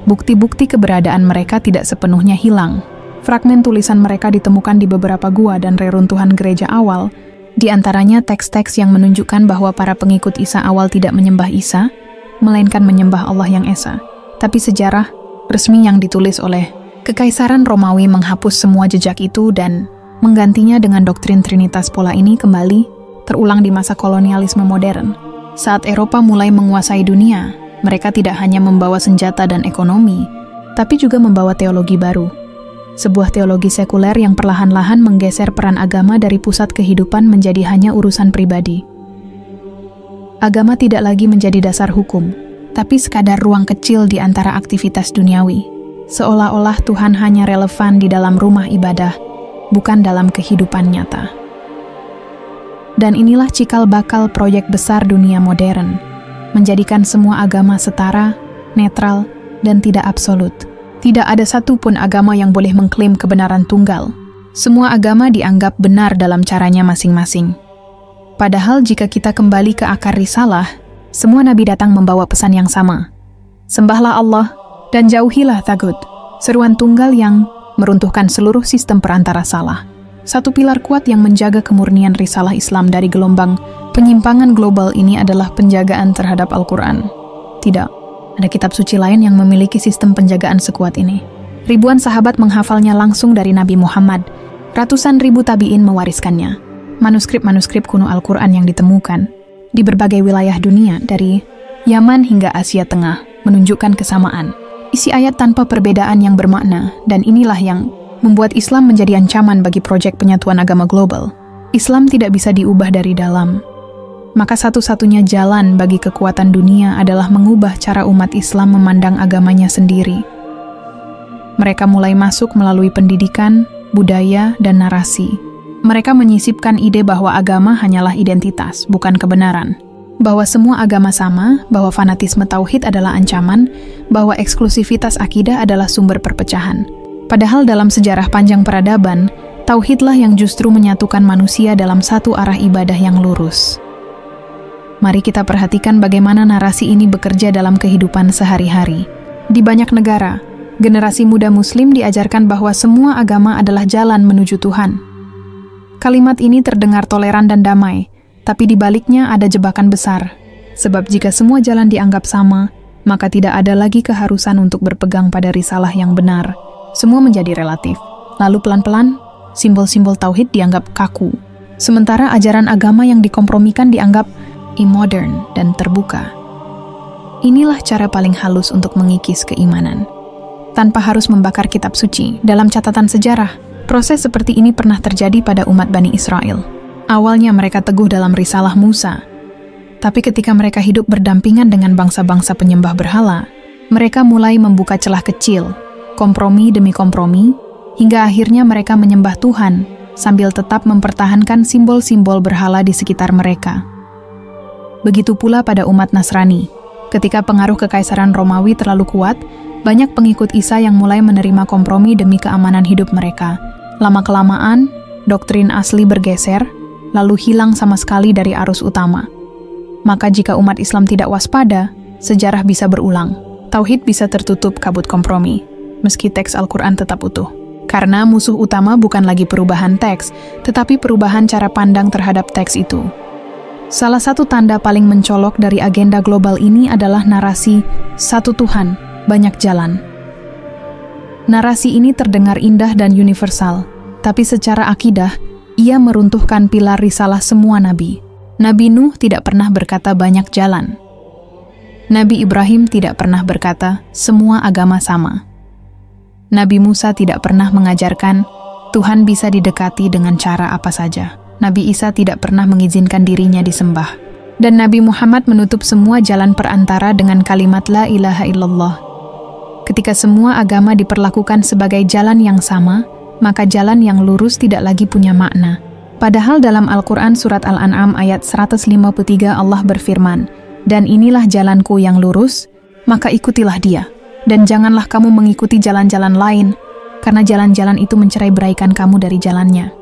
S1: Bukti-bukti keberadaan mereka tidak sepenuhnya hilang. Fragmen tulisan mereka ditemukan di beberapa gua dan reruntuhan gereja awal. Di antaranya teks-teks yang menunjukkan bahwa para pengikut Isa awal tidak menyembah Isa, melainkan menyembah Allah yang Esa. Tapi sejarah resmi yang ditulis oleh Kekaisaran Romawi menghapus semua jejak itu dan menggantinya dengan doktrin Trinitas. Pola ini kembali terulang di masa kolonialisme modern. Saat Eropa mulai menguasai dunia, mereka tidak hanya membawa senjata dan ekonomi, tapi juga membawa teologi baru. Sebuah teologi sekuler yang perlahan-lahan menggeser peran agama dari pusat kehidupan menjadi hanya urusan pribadi. Agama tidak lagi menjadi dasar hukum, tapi sekadar ruang kecil di antara aktivitas duniawi. Seolah-olah Tuhan hanya relevan di dalam rumah ibadah, bukan dalam kehidupan nyata. Dan inilah cikal bakal proyek besar dunia modern, menjadikan semua agama setara, netral, dan tidak absolut. Tidak ada satupun agama yang boleh mengklaim kebenaran tunggal. Semua agama dianggap benar dalam caranya masing-masing. Padahal jika kita kembali ke akar risalah, semua nabi datang membawa pesan yang sama. Sembahlah Allah dan jauhilah tagut, seruan tunggal yang meruntuhkan seluruh sistem perantara salah. Satu pilar kuat yang menjaga kemurnian risalah Islam dari gelombang penyimpangan global ini adalah penjagaan terhadap Al-Quran. Tidak ada kitab suci lain yang memiliki sistem penjagaan sekuat ini. Ribuan sahabat menghafalnya langsung dari Nabi Muhammad. Ratusan ribu tabi'in mewariskannya. Manuskrip-manuskrip kuno Al-Quran yang ditemukan di berbagai wilayah dunia dari Yaman hingga Asia Tengah menunjukkan kesamaan. Isi ayat tanpa perbedaan yang bermakna, dan inilah yang membuat Islam menjadi ancaman bagi proyek penyatuan agama global. Islam tidak bisa diubah dari dalam. Maka satu-satunya jalan bagi kekuatan dunia adalah mengubah cara umat Islam memandang agamanya sendiri. Mereka mulai masuk melalui pendidikan, budaya, dan narasi. Mereka menyisipkan ide bahwa agama hanyalah identitas, bukan kebenaran. bahwa semua agama sama, bahwa fanatisme tauhid adalah ancaman, bahwa eksklusivitas akidah adalah sumber perpecahan. Padahal dalam sejarah panjang peradaban, tauhidlah yang justru menyatukan manusia dalam satu arah ibadah yang lurus. Mari kita perhatikan bagaimana narasi ini bekerja dalam kehidupan sehari-hari. Di banyak negara, generasi muda Muslim diajarkan bahwa semua agama adalah jalan menuju Tuhan. Kalimat ini terdengar toleran dan damai, tapi di baliknya ada jebakan besar. Sebab jika semua jalan dianggap sama, maka tidak ada lagi keharusan untuk berpegang pada risalah yang benar. Semua menjadi relatif. Lalu pelan-pelan, simbol-simbol tauhid dianggap kaku. Sementara ajaran agama yang dikompromikan dianggap modern dan terbuka. Inilah cara paling halus untuk mengikis keimanan. Tanpa harus membakar kitab suci, dalam catatan sejarah, proses seperti ini pernah terjadi pada umat Bani Israel. Awalnya mereka teguh dalam risalah Musa, tapi ketika mereka hidup berdampingan dengan bangsa-bangsa penyembah berhala, mereka mulai membuka celah kecil, kompromi demi kompromi, hingga akhirnya mereka menyembah Tuhan sambil tetap mempertahankan simbol-simbol berhala di sekitar mereka. Begitu pula pada umat Nasrani. Ketika pengaruh kekaisaran Romawi terlalu kuat, banyak pengikut Isa yang mulai menerima kompromi demi keamanan hidup mereka. Lama-kelamaan, doktrin asli bergeser, lalu hilang sama sekali dari arus utama. Maka jika umat Islam tidak waspada, sejarah bisa berulang. Tauhid bisa tertutup kabut kompromi, meski teks Al-Quran tetap utuh. Karena musuh utama bukan lagi perubahan teks, tetapi perubahan cara pandang terhadap teks itu. Salah satu tanda paling mencolok dari agenda global ini adalah narasi satu Tuhan, banyak jalan. Narasi ini terdengar indah dan universal, tapi secara akidah, ia meruntuhkan pilar risalah semua nabi. Nabi Nuh tidak pernah berkata banyak jalan. Nabi Ibrahim tidak pernah berkata semua agama sama. Nabi Musa tidak pernah mengajarkan Tuhan bisa didekati dengan cara apa saja. Nabi Isa tidak pernah mengizinkan dirinya disembah. Dan Nabi Muhammad menutup semua jalan perantara dengan kalimat La ilaha illallah. Ketika semua agama diperlakukan sebagai jalan yang sama, maka jalan yang lurus tidak lagi punya makna. Padahal dalam Al-Quran surat Al-An'am ayat 153 Allah berfirman, "Dan inilah jalanku yang lurus, maka ikutilah dia. Dan janganlah kamu mengikuti jalan-jalan lain, karena jalan-jalan itu mencerai-beraikan kamu dari jalannya."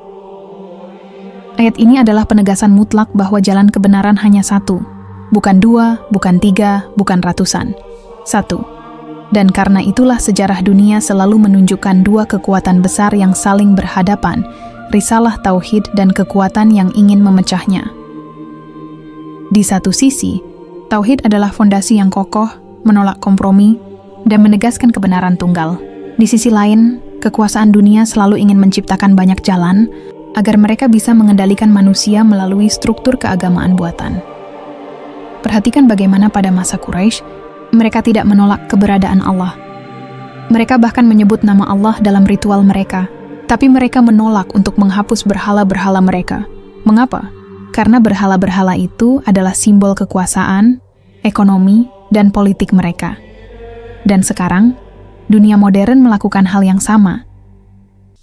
S1: Ayat ini adalah penegasan mutlak bahwa jalan kebenaran hanya satu. Bukan dua, bukan tiga, bukan ratusan. Satu. Dan karena itulah sejarah dunia selalu menunjukkan dua kekuatan besar yang saling berhadapan, risalah tauhid dan kekuatan yang ingin memecahnya. Di satu sisi, tauhid adalah fondasi yang kokoh, menolak kompromi, dan menegaskan kebenaran tunggal. Di sisi lain, kekuasaan dunia selalu ingin menciptakan banyak jalan, agar mereka bisa mengendalikan manusia melalui struktur keagamaan buatan. Perhatikan bagaimana pada masa Quraisy, mereka tidak menolak keberadaan Allah. Mereka bahkan menyebut nama Allah dalam ritual mereka, tapi mereka menolak untuk menghapus berhala-berhala mereka. Mengapa? Karena berhala-berhala itu adalah simbol kekuasaan, ekonomi, dan politik mereka. Dan sekarang, dunia modern melakukan hal yang sama.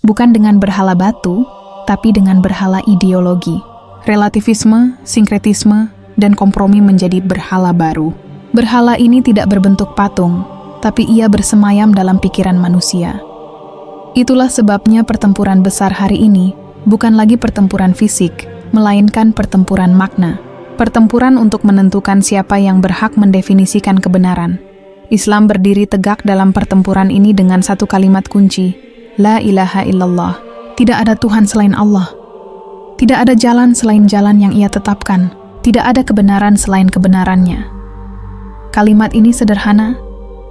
S1: Bukan dengan berhala batu, tapi dengan berhala ideologi. Relativisme, sinkretisme, dan kompromi menjadi berhala baru. Berhala ini tidak berbentuk patung, tapi ia bersemayam dalam pikiran manusia. Itulah sebabnya pertempuran besar hari ini bukan lagi pertempuran fisik, melainkan pertempuran makna. Pertempuran untuk menentukan siapa yang berhak mendefinisikan kebenaran. Islam berdiri tegak dalam pertempuran ini dengan satu kalimat kunci, La ilaha illallah. Tidak ada Tuhan selain Allah. Tidak ada jalan selain jalan yang Ia tetapkan. Tidak ada kebenaran selain kebenarannya. Kalimat ini sederhana,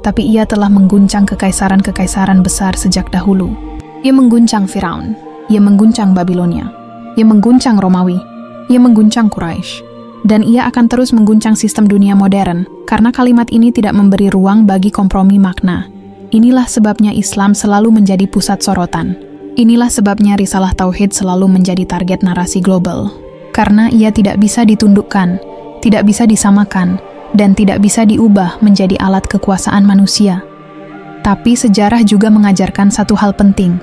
S1: tapi ia telah mengguncang kekaisaran-kekaisaran besar sejak dahulu. Ia mengguncang Firaun, ia mengguncang Babilonia, ia mengguncang Romawi, ia mengguncang Quraisy, dan ia akan terus mengguncang sistem dunia modern karena kalimat ini tidak memberi ruang bagi kompromi makna. Inilah sebabnya Islam selalu menjadi pusat sorotan. Inilah sebabnya risalah tauhid selalu menjadi target narasi global. Karena ia tidak bisa ditundukkan, tidak bisa disamakan, dan tidak bisa diubah menjadi alat kekuasaan manusia. Tapi sejarah juga mengajarkan satu hal penting.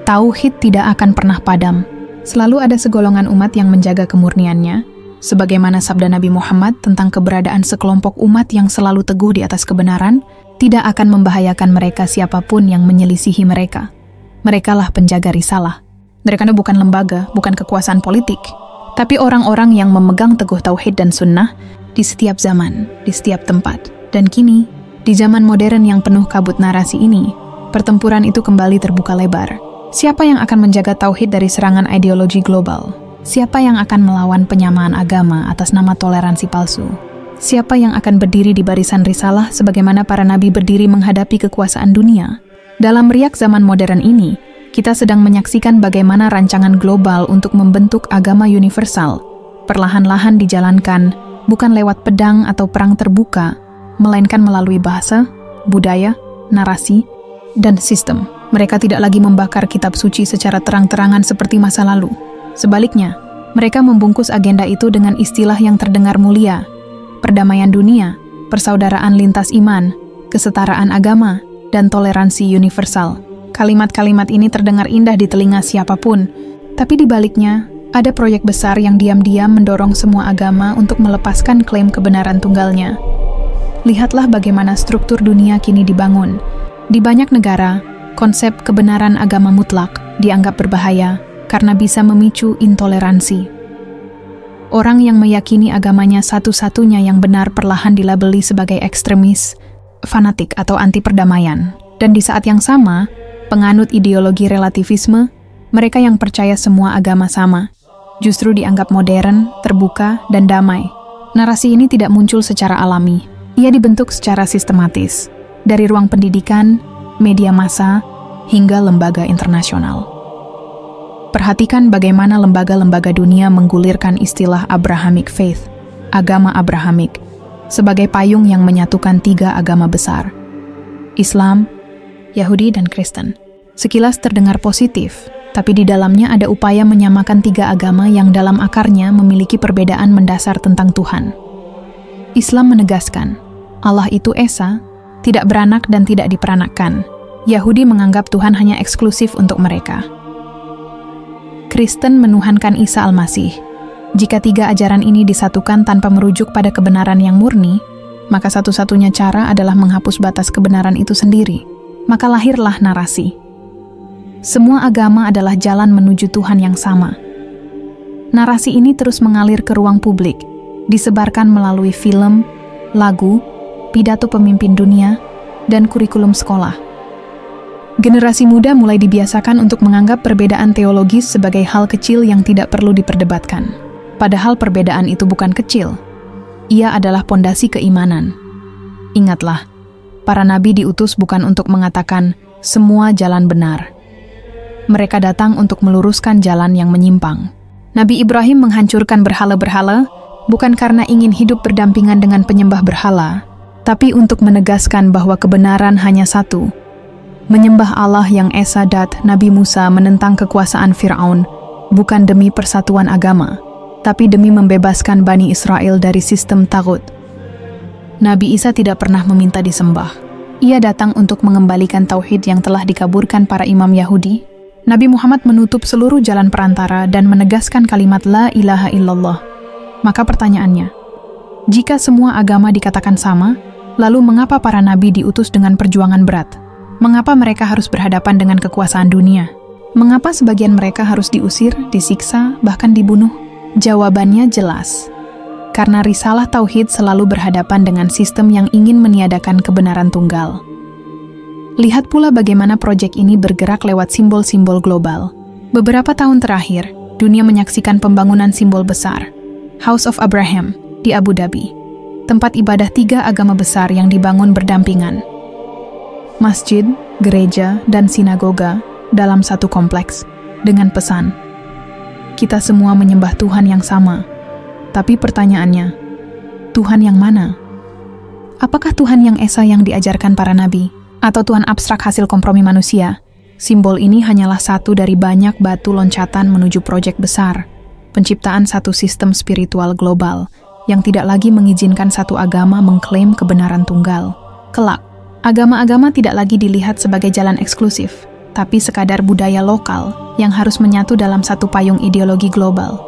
S1: Tauhid tidak akan pernah padam. Selalu ada segolongan umat yang menjaga kemurniannya, Sebagaimana sabda Nabi Muhammad tentang keberadaan sekelompok umat yang selalu teguh di atas kebenaran, tidak akan membahayakan mereka siapapun yang menyelisihi mereka. Merekalah penjaga risalah. Mereka bukan lembaga, bukan kekuasaan politik, tapi orang-orang yang memegang teguh tauhid dan sunnah di setiap zaman, di setiap tempat. Dan kini, di zaman modern yang penuh kabut narasi ini, pertempuran itu kembali terbuka lebar. Siapa yang akan menjaga tauhid dari serangan ideologi global? Siapa yang akan melawan penyamaan agama atas nama toleransi palsu? Siapa yang akan berdiri di barisan risalah sebagaimana para nabi berdiri menghadapi kekuasaan dunia? Dalam riak zaman modern ini, kita sedang menyaksikan bagaimana rancangan global untuk membentuk agama universal perlahan-lahan dijalankan, bukan lewat pedang atau perang terbuka, melainkan melalui bahasa, budaya, narasi, dan sistem. Mereka tidak lagi membakar kitab suci secara terang-terangan seperti masa lalu. Sebaliknya, mereka membungkus agenda itu dengan istilah yang terdengar mulia: perdamaian dunia, persaudaraan lintas iman, kesetaraan agama, dan toleransi universal. Kalimat-kalimat ini terdengar indah di telinga siapapun, tapi di baliknya, ada proyek besar yang diam-diam mendorong semua agama untuk melepaskan klaim kebenaran tunggalnya. Lihatlah bagaimana struktur dunia kini dibangun. Di banyak negara, konsep kebenaran agama mutlak dianggap berbahaya karena bisa memicu intoleransi. Orang yang meyakini agamanya satu-satunya yang benar perlahan dilabeli sebagai ekstremis, fanatik atau anti perdamaian. Dan di saat yang sama, penganut ideologi relativisme, mereka yang percaya semua agama sama, justru dianggap modern, terbuka, dan damai. Narasi ini tidak muncul secara alami. Ia dibentuk secara sistematis, dari ruang pendidikan, media massa, hingga lembaga internasional. Perhatikan bagaimana lembaga-lembaga dunia menggulirkan istilah Abrahamic Faith, agama Abrahamik, sebagai payung yang menyatukan 3 agama besar: Islam, Yahudi, dan Kristen. Sekilas terdengar positif, tapi di dalamnya ada upaya menyamakan 3 agama yang dalam akarnya memiliki perbedaan mendasar tentang Tuhan. Islam menegaskan, Allah itu Esa, tidak beranak dan tidak diperanakkan. Yahudi menganggap Tuhan hanya eksklusif untuk mereka. Kristen menuhankan Isa Al-Masih. Jika 3 ajaran ini disatukan tanpa merujuk pada kebenaran yang murni, maka satu-satunya cara adalah menghapus batas kebenaran itu sendiri. Maka lahirlah narasi. Semua agama adalah jalan menuju Tuhan yang sama. Narasi ini terus mengalir ke ruang publik, disebarkan melalui film, lagu, pidato pemimpin dunia, dan kurikulum sekolah. Generasi muda mulai dibiasakan untuk menganggap perbedaan teologis sebagai hal kecil yang tidak perlu diperdebatkan. Padahal perbedaan itu bukan kecil. Ia adalah pondasi keimanan. Ingatlah, para nabi diutus bukan untuk mengatakan semua jalan benar. Mereka datang untuk meluruskan jalan yang menyimpang. Nabi Ibrahim menghancurkan berhala-berhala bukan karena ingin hidup berdampingan dengan penyembah berhala, tapi untuk menegaskan bahwa kebenaran hanya satu. Menyembah Allah yang Esa. Nabi Musa menentang kekuasaan Fir'aun bukan demi persatuan agama, tapi demi membebaskan Bani Israel dari sistem tagut. Nabi Isa tidak pernah meminta disembah. Ia datang untuk mengembalikan tauhid yang telah dikaburkan para imam Yahudi. Nabi Muhammad menutup seluruh jalan perantara dan menegaskan kalimat La ilaha illallah. Maka pertanyaannya, jika semua agama dikatakan sama, lalu mengapa para nabi diutus dengan perjuangan berat? Mengapa mereka harus berhadapan dengan kekuasaan dunia? Mengapa sebagian mereka harus diusir, disiksa, bahkan dibunuh? Jawabannya jelas. Karena risalah tauhid selalu berhadapan dengan sistem yang ingin meniadakan kebenaran tunggal. Lihat pula bagaimana proyek ini bergerak lewat simbol-simbol global. Beberapa tahun terakhir, dunia menyaksikan pembangunan simbol besar, House of Abraham di Abu Dhabi, tempat ibadah 3 agama besar yang dibangun berdampingan. Masjid, gereja, dan sinagoga dalam satu kompleks dengan pesan, kita semua menyembah Tuhan yang sama. Tapi pertanyaannya, Tuhan yang mana? Apakah Tuhan yang Esa yang diajarkan para nabi? Atau Tuhan abstrak hasil kompromi manusia? Simbol ini hanyalah satu dari banyak batu loncatan menuju proyek besar, penciptaan satu sistem spiritual global yang tidak lagi mengizinkan satu agama mengklaim kebenaran tunggal. Kelak, agama-agama tidak lagi dilihat sebagai jalan eksklusif, tapi sekadar budaya lokal yang harus menyatu dalam satu payung ideologi global.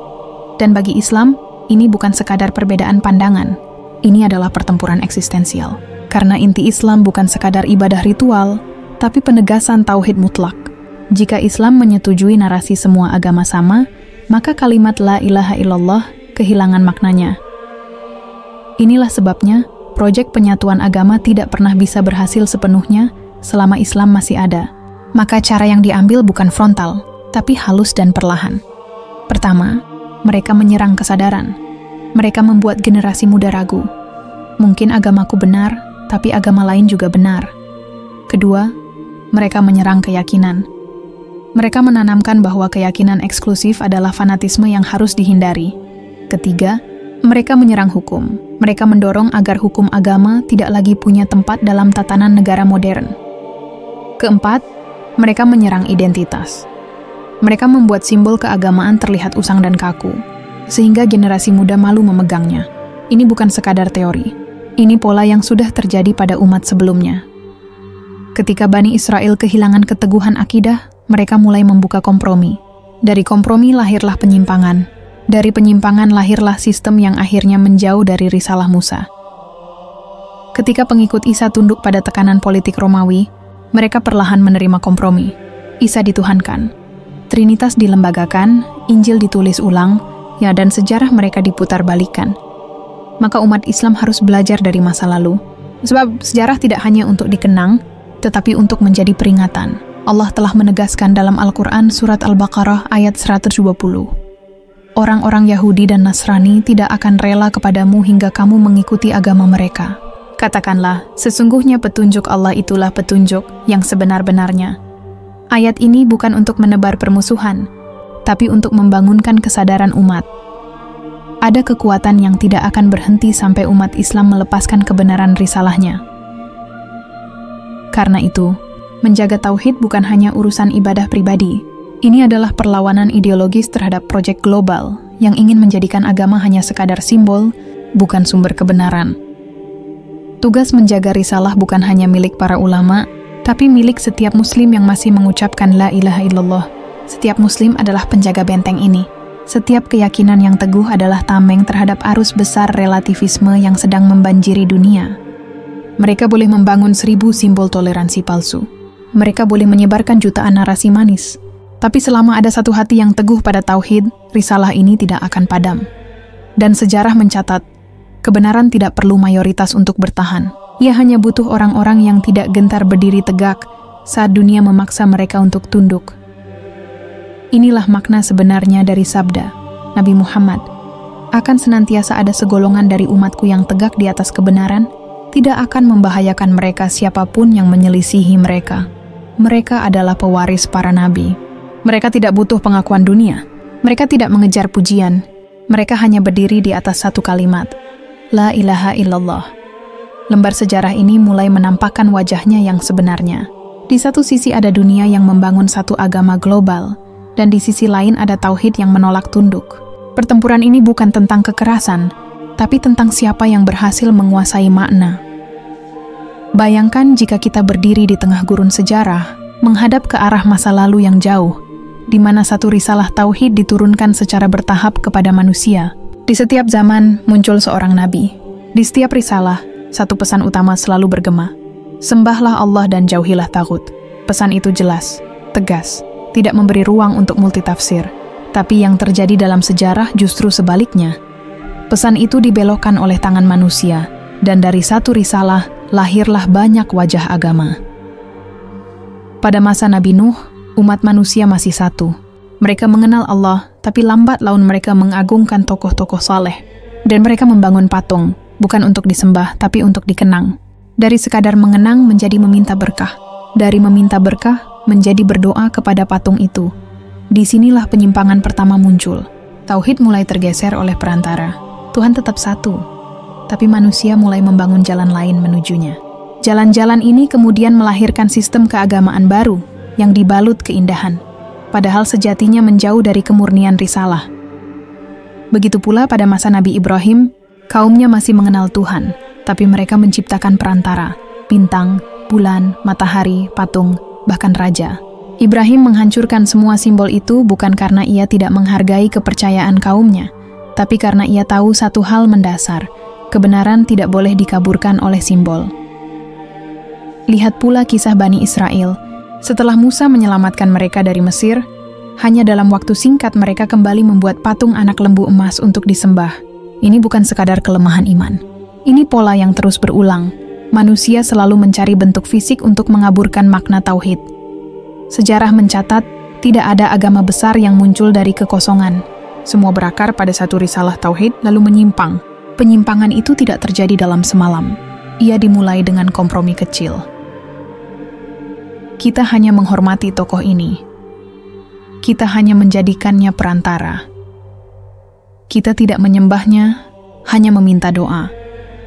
S1: Dan bagi Islam, ini bukan sekadar perbedaan pandangan. Ini adalah pertempuran eksistensial. Karena inti Islam bukan sekadar ibadah ritual, tapi penegasan tauhid mutlak. Jika Islam menyetujui narasi semua agama sama, maka kalimat la ilaha illallah kehilangan maknanya. Inilah sebabnya, proyek penyatuan agama tidak pernah bisa berhasil sepenuhnya selama Islam masih ada. Maka cara yang diambil bukan frontal, tapi halus dan perlahan. Pertama, mereka menyerang kesadaran. Mereka membuat generasi muda ragu. Mungkin agamaku benar, tapi agama lain juga benar. Kedua, mereka menyerang keyakinan. Mereka menanamkan bahwa keyakinan eksklusif adalah fanatisme yang harus dihindari. Ketiga, mereka menyerang hukum. Mereka mendorong agar hukum agama tidak lagi punya tempat dalam tatanan negara modern. Keempat, mereka menyerang identitas. Mereka membuat simbol keagamaan terlihat usang dan kaku, sehingga generasi muda malu memegangnya. Ini bukan sekadar teori. Ini pola yang sudah terjadi pada umat sebelumnya. Ketika Bani Israel kehilangan keteguhan akidah, mereka mulai membuka kompromi. Dari kompromi lahirlah penyimpangan. Dari penyimpangan lahirlah sistem yang akhirnya menjauh dari risalah Musa. Ketika pengikut Isa tunduk pada tekanan politik Romawi, mereka perlahan menerima kompromi. Isa dituhankan, Trinitas dilembagakan, Injil ditulis ulang, dan sejarah mereka diputar balikan. Maka umat Islam harus belajar dari masa lalu. Sebab sejarah tidak hanya untuk dikenang, tetapi untuk menjadi peringatan. Allah telah menegaskan dalam Al-Quran surat Al-Baqarah ayat 120. Orang-orang Yahudi dan Nasrani tidak akan rela kepadamu hingga kamu mengikuti agama mereka. Katakanlah, sesungguhnya petunjuk Allah itulah petunjuk yang sebenar-benarnya. Ayat ini bukan untuk menebar permusuhan, tapi untuk membangunkan kesadaran umat. Ada kekuatan yang tidak akan berhenti sampai umat Islam melepaskan kebenaran risalahnya. Karena itu, menjaga tauhid bukan hanya urusan ibadah pribadi. Ini adalah perlawanan ideologis terhadap proyek global yang ingin menjadikan agama hanya sekadar simbol, bukan sumber kebenaran. Tugas menjaga risalah bukan hanya milik para ulama, tapi milik setiap muslim yang masih mengucapkan la ilaha illallah. Setiap muslim adalah penjaga benteng ini. Setiap keyakinan yang teguh adalah tameng terhadap arus besar relativisme yang sedang membanjiri dunia. Mereka boleh membangun 1000 simbol toleransi palsu. Mereka boleh menyebarkan jutaan narasi manis. Tapi selama ada satu hati yang teguh pada tauhid, risalah ini tidak akan padam. Dan sejarah mencatat, kebenaran tidak perlu mayoritas untuk bertahan. Ia hanya butuh orang-orang yang tidak gentar berdiri tegak saat dunia memaksa mereka untuk tunduk. Inilah makna sebenarnya dari sabda Nabi Muhammad. Akan senantiasa ada segolongan dari umatku yang tegak di atas kebenaran, tidak akan membahayakan mereka siapapun yang menyelisihi mereka. Mereka adalah pewaris para nabi. Mereka tidak butuh pengakuan dunia. Mereka tidak mengejar pujian. Mereka hanya berdiri di atas satu kalimat. La ilaha illallah. Lembar sejarah ini mulai menampakkan wajahnya yang sebenarnya. Di satu sisi ada dunia yang membangun satu agama global, dan di sisi lain ada tauhid yang menolak tunduk. Pertempuran ini bukan tentang kekerasan, tapi tentang siapa yang berhasil menguasai makna. Bayangkan jika kita berdiri di tengah gurun sejarah, menghadap ke arah masa lalu yang jauh, di mana satu risalah tauhid diturunkan secara bertahap kepada manusia. Di setiap zaman muncul seorang nabi. Di setiap risalah, satu pesan utama selalu bergema. Sembahlah Allah dan jauhilah taghut. Pesan itu jelas, tegas, tidak memberi ruang untuk multitafsir. Tapi yang terjadi dalam sejarah justru sebaliknya. Pesan itu dibelokkan oleh tangan manusia, dan dari satu risalah lahirlah banyak wajah agama. Pada masa Nabi Nuh, umat manusia masih satu. Mereka mengenal Allah, tapi lambat laun mereka mengagungkan tokoh-tokoh saleh. Dan mereka membangun patung, bukan untuk disembah, tapi untuk dikenang. Dari sekadar mengenang menjadi meminta berkah. Dari meminta berkah menjadi berdoa kepada patung itu. Disinilah penyimpangan pertama muncul. Tauhid mulai tergeser oleh perantara. Tuhan tetap satu, tapi manusia mulai membangun jalan lain menujunya. Jalan-jalan ini kemudian melahirkan sistem keagamaan baru yang dibalut keindahan, padahal sejatinya menjauh dari kemurnian risalah. Begitu pula pada masa Nabi Ibrahim, kaumnya masih mengenal Tuhan, tapi mereka menciptakan perantara, bintang, bulan, matahari, patung, bahkan raja. Ibrahim menghancurkan semua simbol itu bukan karena ia tidak menghargai kepercayaan kaumnya, tapi karena ia tahu satu hal mendasar, kebenaran tidak boleh dikaburkan oleh simbol. Lihat pula kisah Bani Israel. Setelah Musa menyelamatkan mereka dari Mesir, hanya dalam waktu singkat mereka kembali membuat patung anak lembu emas untuk disembah. Ini bukan sekadar kelemahan iman. Ini pola yang terus berulang. Manusia selalu mencari bentuk fisik untuk mengaburkan makna tauhid. Sejarah mencatat, tidak ada agama besar yang muncul dari kekosongan. Semua berakar pada satu risalah tauhid lalu menyimpang. Penyimpangan itu tidak terjadi dalam semalam. Ia dimulai dengan kompromi kecil. Kita hanya menghormati tokoh ini. Kita hanya menjadikannya perantara. Kita tidak menyembahnya, hanya meminta doa.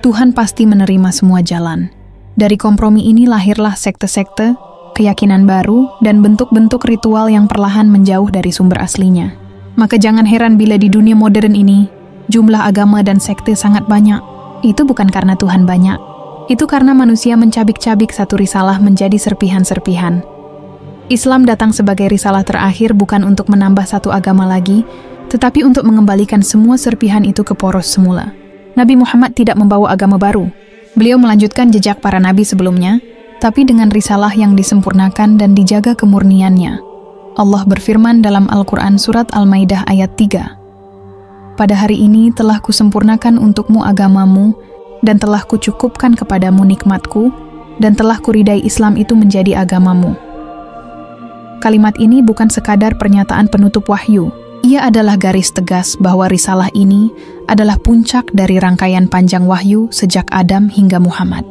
S1: Tuhan pasti menerima semua jalan. Dari kompromi ini lahirlah sekte-sekte, keyakinan baru, dan bentuk-bentuk ritual yang perlahan menjauh dari sumber aslinya. Maka jangan heran bila di dunia modern ini, jumlah agama dan sekte sangat banyak. Itu bukan karena Tuhan banyak. Itu karena manusia mencabik-cabik satu risalah menjadi serpihan-serpihan. Islam datang sebagai risalah terakhir bukan untuk menambah satu agama lagi, tetapi untuk mengembalikan semua serpihan itu ke poros semula. Nabi Muhammad tidak membawa agama baru. Beliau melanjutkan jejak para nabi sebelumnya, tapi dengan risalah yang disempurnakan dan dijaga kemurniannya. Allah berfirman dalam Al-Quran Surat Al-Maidah ayat 3. Pada hari ini telah kusempurnakan untukmu agamamu, dan telah kucukupkan kepadamu nikmatku, dan telah kuridai Islam itu menjadi agamamu. Kalimat ini bukan sekadar pernyataan penutup wahyu. Ia adalah garis tegas bahwa risalah ini adalah puncak dari rangkaian panjang wahyu sejak Adam hingga Muhammad.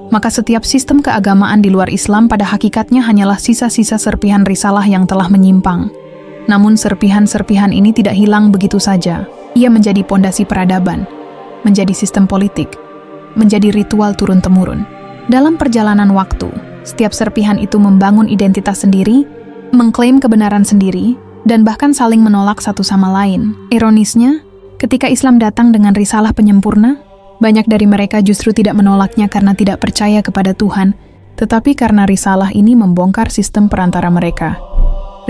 S1: Maka setiap sistem keagamaan di luar Islam pada hakikatnya hanyalah sisa-sisa serpihan risalah yang telah menyimpang. Namun serpihan-serpihan ini tidak hilang begitu saja. Ia menjadi pondasi peradaban, menjadi sistem politik, menjadi ritual turun-temurun. Dalam perjalanan waktu, setiap serpihan itu membangun identitas sendiri, mengklaim kebenaran sendiri, dan bahkan saling menolak satu sama lain. Ironisnya, ketika Islam datang dengan risalah penyempurna, banyak dari mereka justru tidak menolaknya karena tidak percaya kepada Tuhan, tetapi karena risalah ini membongkar sistem perantara mereka.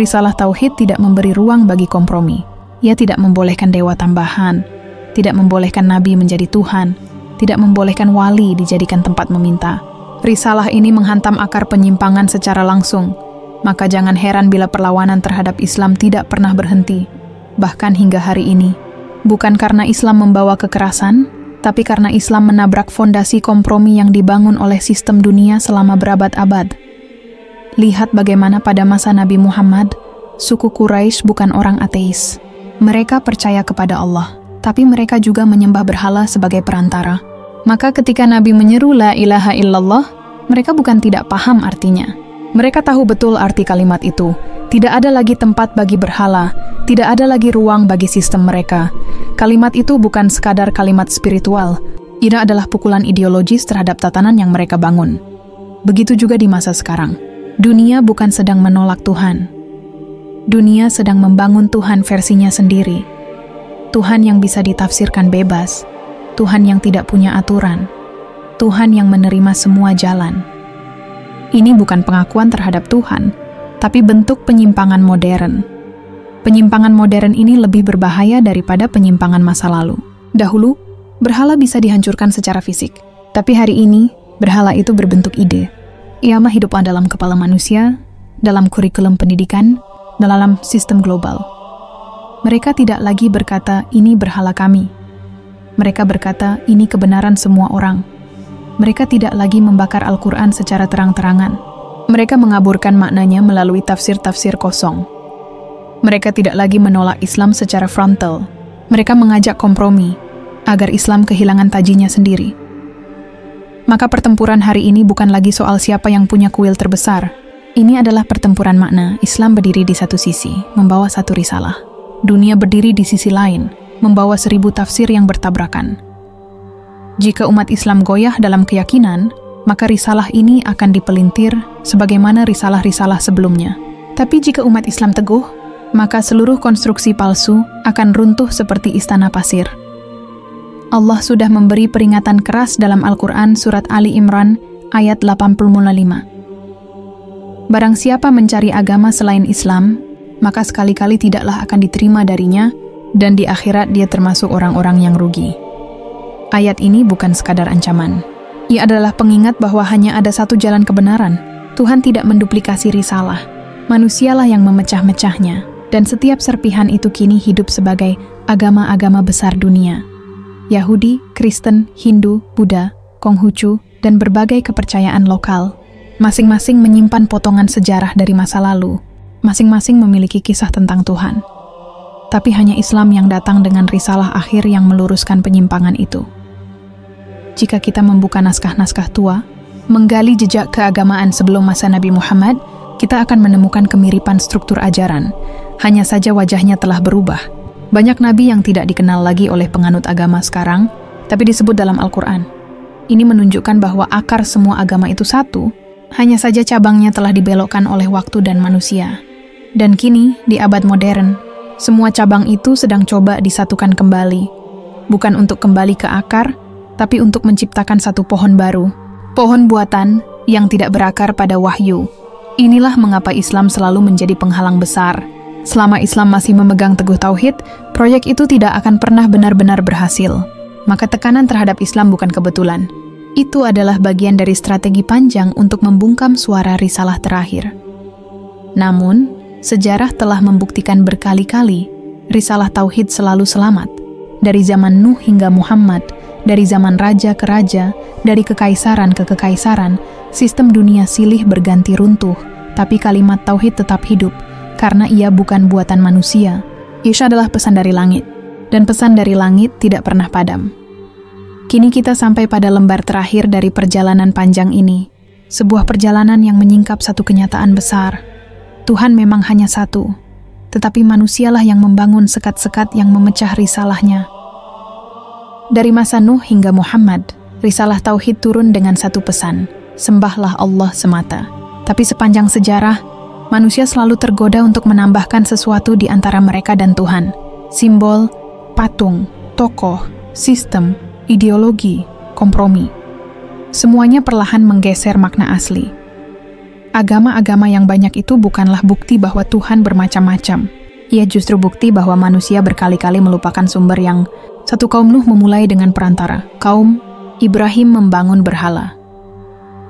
S1: Risalah Tauhid tidak memberi ruang bagi kompromi. Ia tidak membolehkan dewa tambahan, tidak membolehkan nabi menjadi Tuhan, tidak membolehkan wali dijadikan tempat meminta. Risalah ini menghantam akar penyimpangan secara langsung. Maka jangan heran bila perlawanan terhadap Islam tidak pernah berhenti, bahkan hingga hari ini. Bukan karena Islam membawa kekerasan, tapi karena Islam menabrak fondasi kompromi yang dibangun oleh sistem dunia selama berabad-abad. Lihat bagaimana pada masa Nabi Muhammad, suku Quraisy bukan orang ateis. Mereka percaya kepada Allah, tapi mereka juga menyembah berhala sebagai perantara. Maka ketika Nabi menyeru la ilaha illallah, mereka bukan tidak paham artinya. Mereka tahu betul arti kalimat itu. Tidak ada lagi tempat bagi berhala, tidak ada lagi ruang bagi sistem mereka. Kalimat itu bukan sekadar kalimat spiritual. Ini adalah pukulan ideologis terhadap tatanan yang mereka bangun. Begitu juga di masa sekarang. Dunia bukan sedang menolak Tuhan. Dunia sedang membangun Tuhan versinya sendiri. Tuhan yang bisa ditafsirkan bebas. Tuhan yang tidak punya aturan. Tuhan yang menerima semua jalan. Ini bukan pengakuan terhadap Tuhan, tapi bentuk penyimpangan modern. Penyimpangan modern ini lebih berbahaya daripada penyimpangan masa lalu. Dahulu, berhala bisa dihancurkan secara fisik, tapi hari ini, berhala itu berbentuk ide. Ia mah hidup dalam kepala manusia, dalam kurikulum pendidikan, dalam sistem global. Mereka tidak lagi berkata, ini berhala kami. Mereka berkata, ini kebenaran semua orang. Mereka tidak lagi membakar Al-Quran secara terang-terangan. Mereka mengaburkan maknanya melalui tafsir-tafsir kosong. Mereka tidak lagi menolak Islam secara frontal. Mereka mengajak kompromi, agar Islam kehilangan tajinya sendiri. Maka pertempuran hari ini bukan lagi soal siapa yang punya kuil terbesar. Ini adalah pertempuran makna. Islam berdiri di satu sisi, membawa satu risalah. Dunia berdiri di sisi lain, membawa 1000 tafsir yang bertabrakan. Jika umat Islam goyah dalam keyakinan, maka risalah ini akan dipelintir sebagaimana risalah-risalah sebelumnya. Tapi jika umat Islam teguh, maka seluruh konstruksi palsu akan runtuh seperti istana pasir. Allah sudah memberi peringatan keras dalam Al-Quran Surat Ali Imran ayat 85. Barang siapa mencari agama selain Islam, maka sekali-kali tidaklah akan diterima darinya, dan di akhirat dia termasuk orang-orang yang rugi. Ayat ini bukan sekadar ancaman. Ia adalah pengingat bahwa hanya ada satu jalan kebenaran. Tuhan tidak menduplikasi risalah. Manusialah yang memecah-mecahnya, dan setiap serpihan itu kini hidup sebagai agama-agama besar dunia. Yahudi, Kristen, Hindu, Buddha, Konghucu, dan berbagai kepercayaan lokal. Masing-masing menyimpan potongan sejarah dari masa lalu. Masing-masing memiliki kisah tentang Tuhan. Tapi hanya Islam yang datang dengan risalah akhir yang meluruskan penyimpangan itu. Jika kita membuka naskah-naskah tua, menggali jejak keagamaan sebelum masa Nabi Muhammad, kita akan menemukan kemiripan struktur ajaran. Hanya saja wajahnya telah berubah. Banyak nabi yang tidak dikenal lagi oleh penganut agama sekarang, tapi disebut dalam Al-Quran. Ini menunjukkan bahwa akar semua agama itu satu, hanya saja cabangnya telah dibelokkan oleh waktu dan manusia. Dan kini, di abad modern, semua cabang itu sedang coba disatukan kembali. Bukan untuk kembali ke akar, tapi untuk menciptakan satu pohon baru. Pohon buatan yang tidak berakar pada wahyu. Inilah mengapa Islam selalu menjadi penghalang besar. Selama Islam masih memegang teguh tauhid, proyek itu tidak akan pernah benar-benar berhasil. Maka tekanan terhadap Islam bukan kebetulan. Itu adalah bagian dari strategi panjang untuk membungkam suara risalah terakhir. Namun, sejarah telah membuktikan berkali-kali, risalah tauhid selalu selamat. Dari zaman Nuh hingga Muhammad, dari zaman raja ke raja, dari kekaisaran ke kekaisaran, sistem dunia silih berganti runtuh, tapi kalimat tauhid tetap hidup, karena ia bukan buatan manusia. Ia adalah pesan dari langit, dan pesan dari langit tidak pernah padam. Kini kita sampai pada lembar terakhir dari perjalanan panjang ini, sebuah perjalanan yang menyingkap satu kenyataan besar. Tuhan memang hanya satu, tetapi manusialah yang membangun sekat-sekat yang memecah risalahnya. Dari masa Nuh hingga Muhammad, risalah tauhid turun dengan satu pesan, sembahlah Allah semata. Tapi sepanjang sejarah, manusia selalu tergoda untuk menambahkan sesuatu di antara mereka dan Tuhan. Simbol, patung, tokoh, sistem, ideologi, kompromi. Semuanya perlahan menggeser makna asli. Agama-agama yang banyak itu bukanlah bukti bahwa Tuhan bermacam-macam. Ia justru bukti bahwa manusia berkali-kali melupakan sumber yang satu kaum Nuh memulai dengan perantara. Kaum Ibrahim membangun berhala.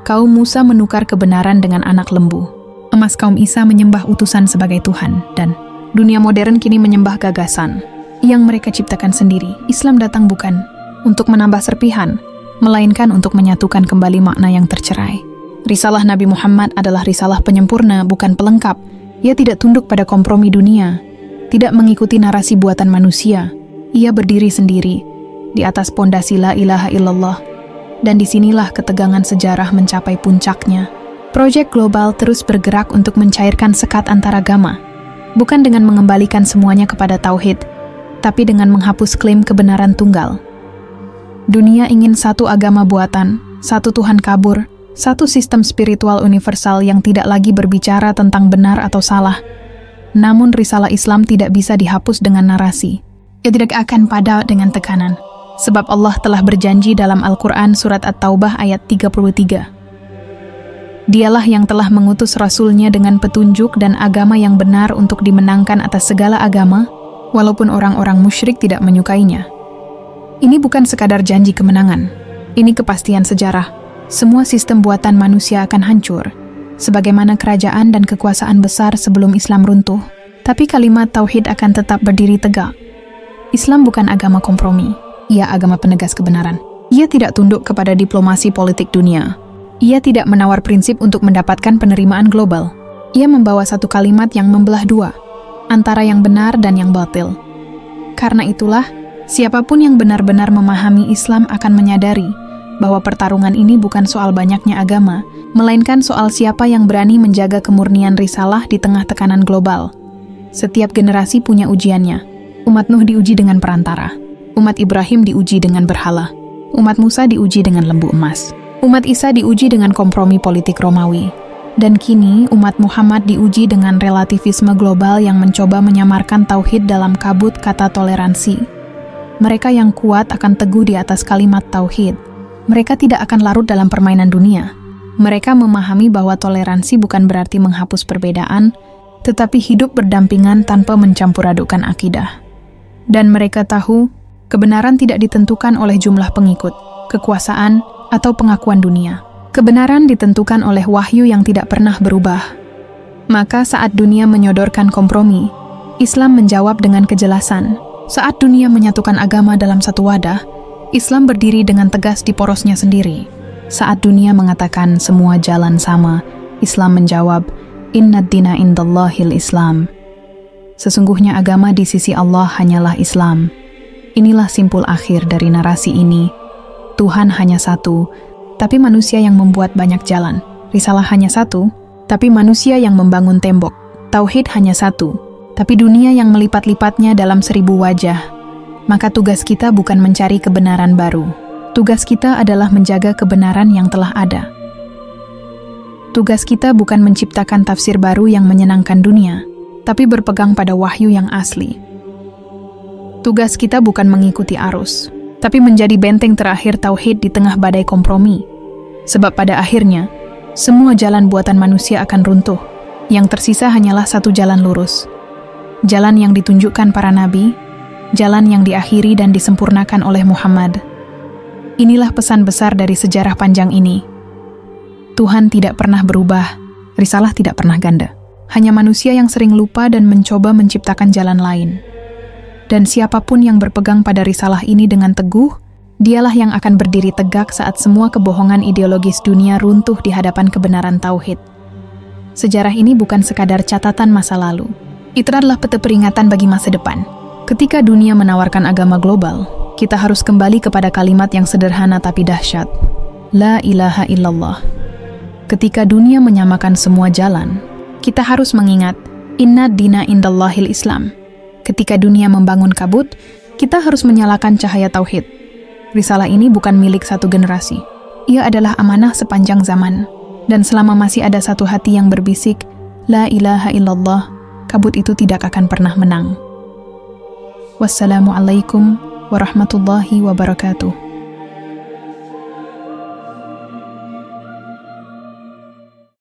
S1: Kaum Musa menukar kebenaran dengan anak lembu. Emas kaum Isa menyembah utusan sebagai Tuhan. Dan dunia modern kini menyembah gagasan yang mereka ciptakan sendiri. Islam datang bukan untuk menambah serpihan, melainkan untuk menyatukan kembali makna yang tercerai. Risalah Nabi Muhammad adalah risalah penyempurna, bukan pelengkap. Ia tidak tunduk pada kompromi dunia, tidak mengikuti narasi buatan manusia. Ia berdiri sendiri, di atas pondasi la ilaha illallah. Dan disinilah ketegangan sejarah mencapai puncaknya. Proyek global terus bergerak untuk mencairkan sekat antaragama, bukan dengan mengembalikan semuanya kepada tauhid, tapi dengan menghapus klaim kebenaran tunggal. Dunia ingin satu agama buatan, satu Tuhan kabur, satu sistem spiritual universal yang tidak lagi berbicara tentang benar atau salah. Namun risalah Islam tidak bisa dihapus dengan narasi. Ia tidak akan pada dengan tekanan. Sebab Allah telah berjanji dalam Al-Quran surat At-Taubah ayat 33. Dialah yang telah mengutus Rasul-Nya dengan petunjuk dan agama yang benar untuk dimenangkan atas segala agama, walaupun orang-orang musyrik tidak menyukainya. Ini bukan sekadar janji kemenangan. Ini kepastian sejarah. Semua sistem buatan manusia akan hancur, sebagaimana kerajaan dan kekuasaan besar sebelum Islam runtuh. Tapi kalimat tauhid akan tetap berdiri tegak. Islam bukan agama kompromi. Ia agama penegas kebenaran. Ia tidak tunduk kepada diplomasi politik dunia. Ia tidak menawar prinsip untuk mendapatkan penerimaan global. Ia membawa satu kalimat yang membelah dua, antara yang benar dan yang batil. Karena itulah, siapapun yang benar-benar memahami Islam akan menyadari bahwa pertarungan ini bukan soal banyaknya agama, melainkan soal siapa yang berani menjaga kemurnian risalah di tengah tekanan global. Setiap generasi punya ujiannya. Umat Nuh diuji dengan perantara. Umat Ibrahim diuji dengan berhala. Umat Musa diuji dengan lembu emas. Umat Isa diuji dengan kompromi politik Romawi. Dan kini umat Muhammad diuji dengan relativisme global yang mencoba menyamarkan tauhid dalam kabut kata toleransi. Mereka yang kuat akan teguh di atas kalimat tauhid. Mereka tidak akan larut dalam permainan dunia. Mereka memahami bahwa toleransi bukan berarti menghapus perbedaan, tetapi hidup berdampingan tanpa mencampur adukkan akidah. Dan mereka tahu, kebenaran tidak ditentukan oleh jumlah pengikut, kekuasaan, atau pengakuan dunia. Kebenaran ditentukan oleh wahyu yang tidak pernah berubah. Maka saat dunia menyodorkan kompromi, Islam menjawab dengan kejelasan. Saat dunia menyatukan agama dalam satu wadah, Islam berdiri dengan tegas di porosnya sendiri. Saat dunia mengatakan semua jalan sama, Islam menjawab, Innad dina indallahil Islam. Sesungguhnya agama di sisi Allah hanyalah Islam. Inilah simpul akhir dari narasi ini. Tuhan hanya satu, tapi manusia yang membuat banyak jalan. Risalah hanya satu, tapi manusia yang membangun tembok. Tauhid hanya satu, tapi dunia yang melipat-lipatnya dalam 1000 wajah. Maka tugas kita bukan mencari kebenaran baru. Tugas kita adalah menjaga kebenaran yang telah ada. Tugas kita bukan menciptakan tafsir baru yang menyenangkan dunia, tapi berpegang pada wahyu yang asli. Tugas kita bukan mengikuti arus, tapi menjadi benteng terakhir tauhid di tengah badai kompromi. Sebab pada akhirnya, semua jalan buatan manusia akan runtuh. Yang tersisa hanyalah satu jalan lurus. Jalan yang ditunjukkan para nabi, jalan yang diakhiri dan disempurnakan oleh Muhammad. Inilah pesan besar dari sejarah panjang ini. Tuhan tidak pernah berubah, risalah tidak pernah ganda. Hanya manusia yang sering lupa dan mencoba menciptakan jalan lain. Dan siapapun yang berpegang pada risalah ini dengan teguh, dialah yang akan berdiri tegak saat semua kebohongan ideologis dunia runtuh di hadapan kebenaran tauhid. Sejarah ini bukan sekadar catatan masa lalu. Itu adalah peta peringatan bagi masa depan. Ketika dunia menawarkan agama global, kita harus kembali kepada kalimat yang sederhana tapi dahsyat. La ilaha illallah. Ketika dunia menyamakan semua jalan, kita harus mengingat, Innad dina indallahil Islam. Ketika dunia membangun kabut, kita harus menyalakan cahaya tauhid. Risalah ini bukan milik satu generasi. Ia adalah amanah sepanjang zaman. Dan selama masih ada satu hati yang berbisik, La ilaha illallah, kabut itu tidak akan pernah menang. Wassalamualaikum warahmatullahi wabarakatuh.